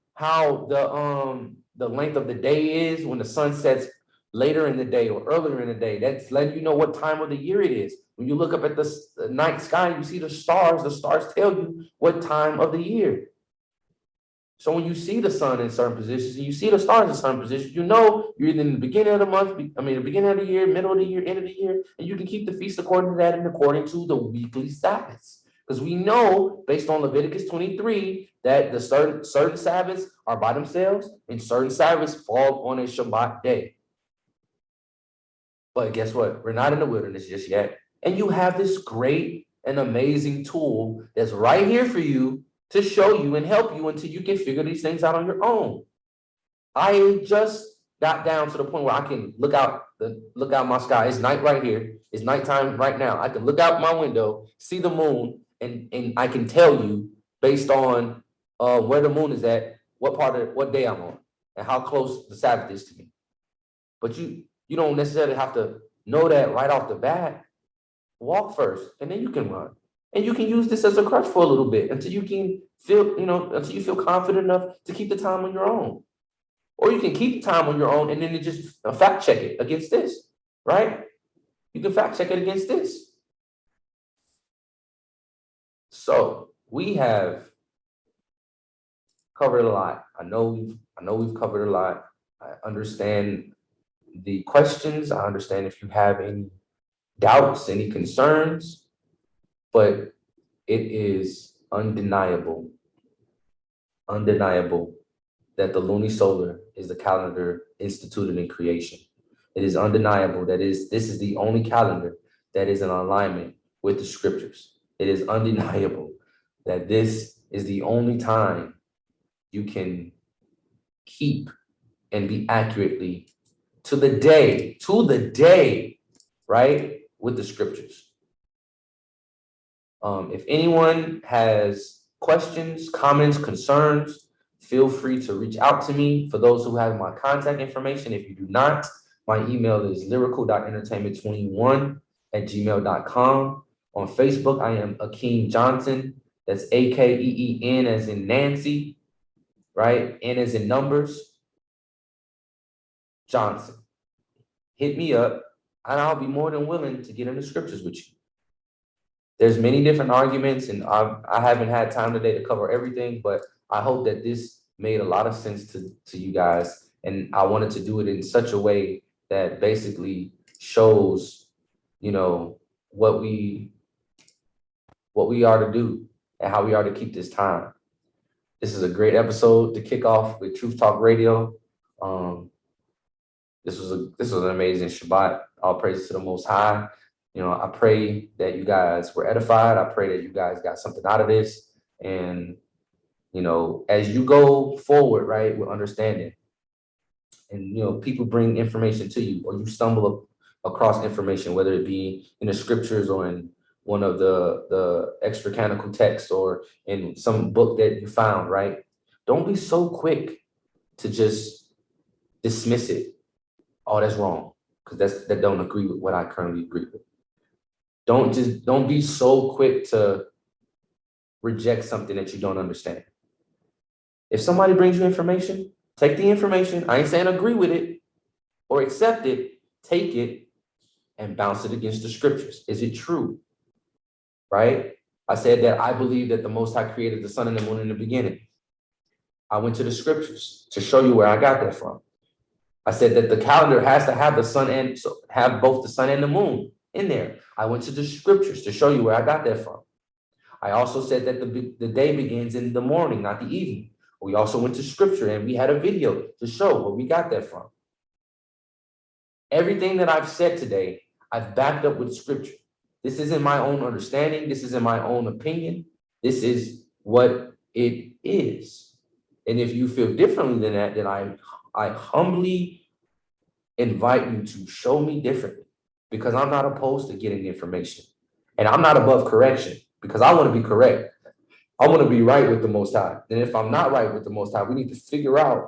the length of the day is, when the sun sets later in the day or earlier in the day, that's letting you know what time of the year it is. When you look up at the night sky, you see the stars tell you what time of the year. So when you see the sun in certain positions and you see the stars in certain positions, you know you're either in the beginning of the month, the beginning of the year, middle of the year, end of the year, and you can keep the feast according to that and according to the weekly Sabbaths. Because we know, based on Leviticus 23, that the certain Sabbaths are by themselves and certain Sabbaths fall on a Shabbat day. But guess what? We're not in the wilderness just yet. And you have this great and amazing tool that's right here for you to show you and help you until you can figure these things out on your own. I just got down to the point where I can look out my sky. It's night right here. It's nighttime right now. I can look out my window, see the moon, and I can tell you based on where the moon is at, what day I'm on, and how close the Sabbath is to me. But you don't necessarily have to know that right off the bat. Walk first, and then you can run. And you can use this as a crutch for a little bit until you can until you feel confident enough to keep the time on your own. Or you can keep the time on your own and then just fact check it against this, right? You can fact check it against this. So we have covered a lot. I know we've covered a lot. I understand the questions. I understand if you have any doubts, any concerns, but it is undeniable that the Luni-Solar is the calendar instituted in creation. It is undeniable that this is the only calendar that is in alignment with the scriptures. It is undeniable that this is the only time you can keep and be accurately to the day, right, with the scriptures. If anyone has questions, comments, concerns, feel free to reach out to me. For those who have my contact information, if you do not, my email is lyrical.entertainment21@gmail.com, On Facebook, I am Akeem Johnson. That's Akeen as in Nancy, right? N as in numbers, Johnson. Hit me up, and I'll be more than willing to get into scriptures with you. There's many different arguments, and I haven't had time today to cover everything, but I hope that this made a lot of sense to you guys. And I wanted to do it in such a way that basically shows, you know, what we are to do and how we are to keep this time. This is a great episode to kick off with Truth Talk Radio. This was an amazing Shabbat. All praise to the Most High. You know, I pray that you guys were edified. I pray that you guys got something out of this. And, you know, as you go forward, right, with understanding, and, you know, people bring information to you, or you stumble across information, whether it be in the scriptures or in one of the extra canonical texts or in some book that you found, right? Don't be so quick to just dismiss it. Oh, that's wrong, because that don't agree with what I currently agree with. Don't be so quick to reject something that you don't understand. If somebody brings you information, take the information. I ain't saying agree with it or accept it. Take it and bounce it against the scriptures. Is it true? Right? I said that I believe that the Most High created the sun and the moon in the beginning. I went to the scriptures to show you where I got that from. I said that the calendar has to have the sun and so have both the sun and the moon in there. I went to the scriptures to show you where I got that from. I also said that the day begins in the morning, not the evening. We also went to scripture and we had a video to show where we got that from. Everything that I've said today, I've backed up with scripture. This isn't my own understanding. This isn't my own opinion. This is what it is. And if you feel differently than that, then I humbly invite you to show me differently, because I'm not opposed to getting information. And I'm not above correction, because I want to be correct. I want to be right with the Most High. And if I'm not right with the Most High, we need to figure out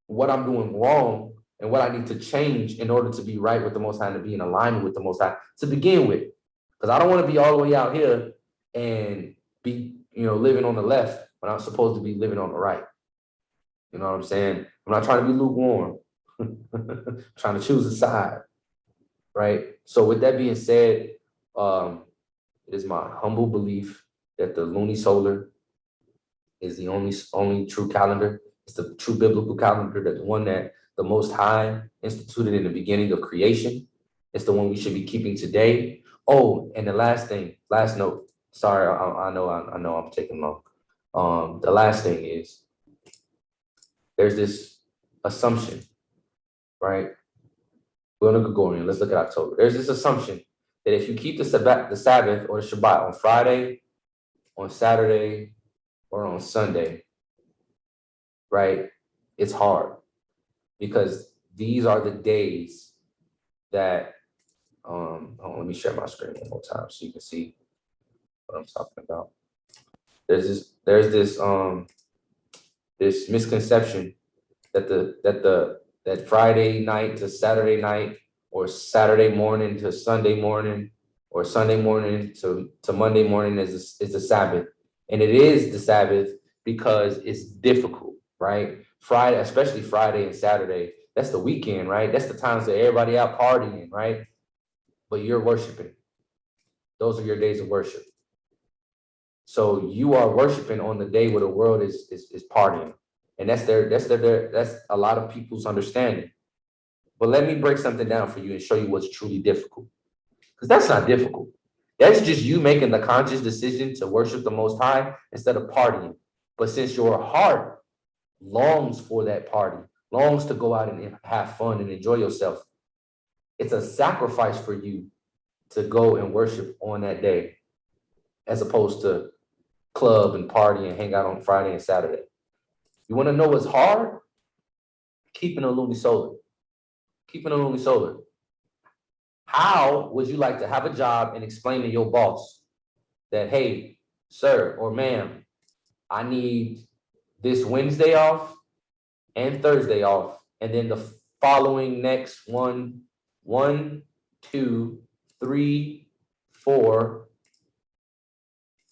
what I'm doing wrong and what I need to change in order to be right with the Most High and to be in alignment with the Most High to begin with. Because I don't want to be all the way out here and be, you know, living on the left when I'm supposed to be living on the right. You know what I'm saying? I'm not trying to be lukewarm. I'm trying to choose a side, right? So with that being said, it is my humble belief that the Luni-Solar is the only true calendar. It's the true biblical calendar, that the one that the Most High instituted in the beginning of creation. It's the one we should be keeping today. Oh, and the last note. Sorry, I know I'm taking long. The last thing is there's this assumption, right? We're on the Gregorian. Let's look at October. There's this assumption that if you keep the Sabbath or the Shabbat on Friday, on Saturday, or on Sunday, right, it's hard, because these are the days that, let me share my screen one more time so you can see what I'm talking about. There's this misconception that Friday night to Saturday night, or Saturday morning to Sunday morning, or Sunday morning to Monday morning is the Sabbath. And it is the Sabbath because it's difficult, right? Friday, especially Friday and Saturday, that's the weekend, right? That's the times that everybody out partying, right? But you're worshiping. Those are your days of worship. So you are worshiping on the day where the world is partying. And that's a lot of people's understanding. But let me break something down for you and show you what's truly difficult. Because that's not difficult. That's just you making the conscious decision to worship the Most High instead of partying. But since your heart longs for that party, longs to go out and have fun and enjoy yourself, it's a sacrifice for you to go and worship on that day, as opposed to club and party and hang out on Friday and Saturday. You want to know what's hard? Keeping a Luni-Solar. Keeping a Luni-Solar. How would you like to have a job and explain to your boss that, hey, sir or ma'am, I need this Wednesday off and Thursday off, and then the following next 1, 2, 3, 4,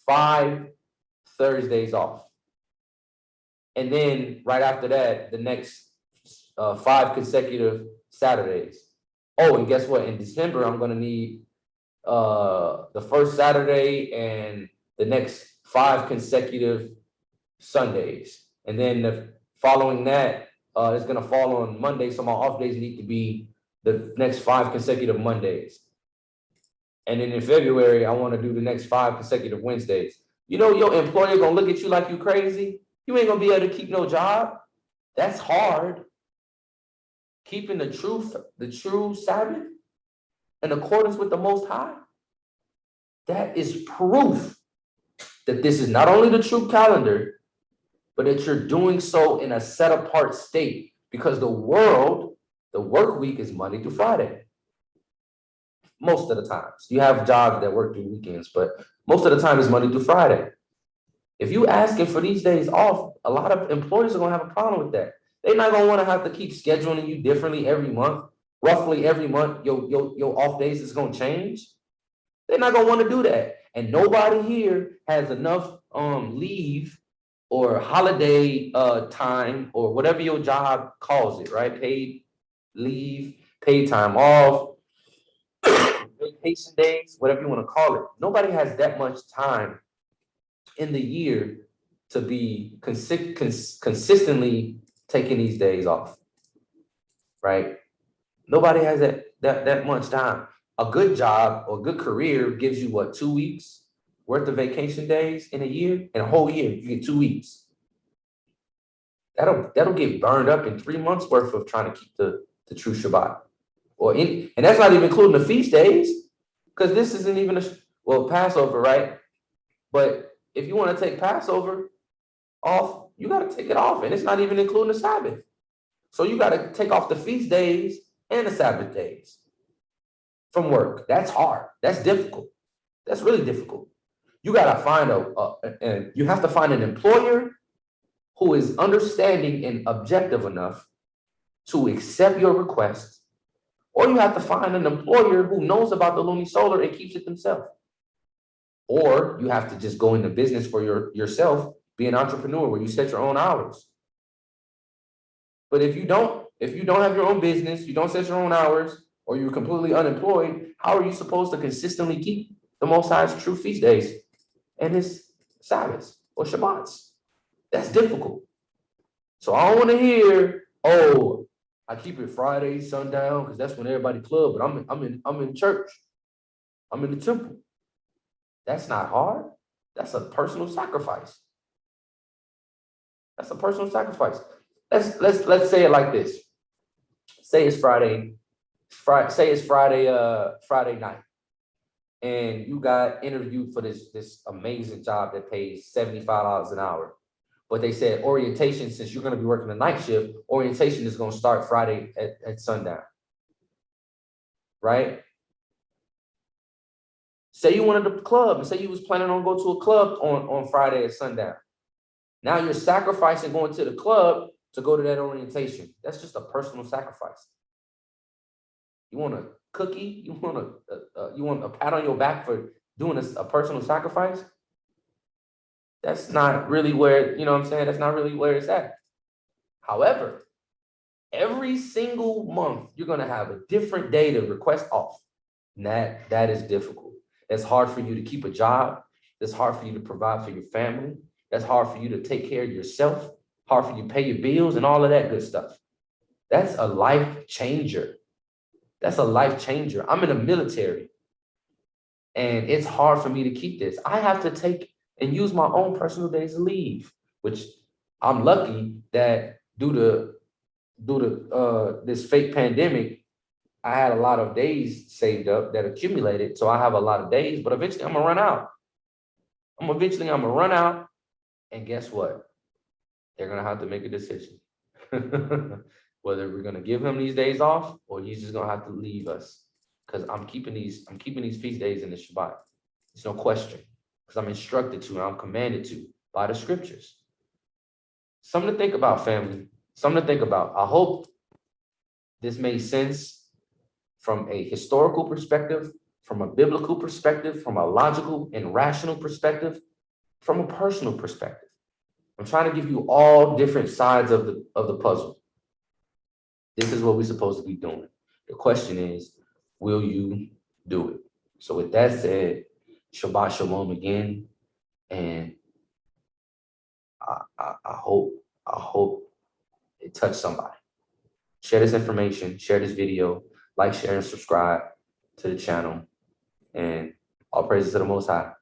5 Thursdays off. And then right after that, the next 5 consecutive Saturdays. Oh, and guess what? In December, I'm going to need the first Saturday and the next 5 consecutive Sundays. And then the following that, it's going to fall on Monday. So my off days need to be the next 5 consecutive Mondays. And then in February, I want to do the next 5 consecutive Wednesdays. You know, your employer going to look at you like you crazy. You ain't going to be able to keep no job. That's hard. Keeping the true Sabbath in accordance with the Most High. That is proof that this is not only the true calendar, but that you're doing so in a set apart state, because the work week is Monday through Friday. Most of the times. You have jobs that work through weekends, but most of the time it's Monday through Friday. If you asking for these days off, a lot of employers are going to have a problem with that. They're not going to want to have to keep scheduling you differently every month. Roughly every month, your off days is going to change. They're not going to want to do that. And nobody here has enough leave or holiday time or whatever your job calls it, right? Paid leave, paid time off, vacation days, whatever you want to call it. Nobody has that much time in the year to be consistently taking these days off, right? Nobody has that much time. A good job or good career gives you what, 2 weeks worth of vacation days in a year? In a whole year, you get 2 weeks. That'll get burned up in 3 months worth of trying to keep the true Shabbat. And that's not even including the feast days, because this isn't even Passover, right? But if you want to take Passover off, you got to take it off, and it's not even including the Sabbath. So you got to take off the feast days and the Sabbath days from work. That's hard. That's difficult. That's really difficult. You got to find you have to find an employer who is understanding and objective enough to accept your request, or you have to find an employer who knows about the Luni-Solar and keeps it themselves. Or you have to just go into business for yourself, be an entrepreneur where you set your own hours. But if you don't have your own business, you don't set your own hours, or you're completely unemployed, how are you supposed to consistently keep the Most High's true feast days and his Sabbaths or Shabbats? That's difficult. So I don't want to hear, oh, I keep it Friday, sundown, because that's when everybody club, but I'm in church. I'm in the temple. That's not hard. That's a personal sacrifice. That's a personal sacrifice. Let's say it like this. Say it's Friday night, and you got interviewed for this amazing job that pays $75 an hour. But they said orientation, since you're going to be working the night shift, orientation is going to start Friday at sundown. Right? Say you wanted a club, and say you was planning on going to a club on Friday at sundown. Now you're sacrificing going to the club to go to that orientation. That's just a personal sacrifice. You want a cookie? You want a pat on your back for doing a personal sacrifice? That's not really where, you know what I'm saying? That's not really where it's at. However, every single month, you're going to have a different day to request off. And that is difficult. It's hard for you to keep a job. It's hard for you to provide for your family. That's hard for you to take care of yourself. Hard for you to pay your bills and all of that good stuff. That's a life changer. That's a life changer. I'm in the military, and it's hard for me to keep this. I have to take and use my own personal days of leave, which I'm lucky that due to this fake pandemic, I had a lot of days saved up that accumulated. So I have a lot of days, but eventually I'm gonna run out. I'm gonna run out, and guess what? They're gonna have to make a decision. Whether we're gonna give him these days off or he's just gonna have to leave us. Because I'm keeping these feast days in the Shabbat. There's no question. Because I'm instructed to and I'm commanded to by the scriptures. Something to think about, family. Something to think about. I hope this made sense from a historical perspective, from a biblical perspective, from a logical and rational perspective. from a personal perspective. I'm trying to give you all different sides of the puzzle. This is what we're supposed to be doing. The question is, will you do it? So with that said, Shabbat Shalom again, and I hope it touched somebody. Share this information, share this video, like, share, and subscribe to the channel. And all praises to the Most High.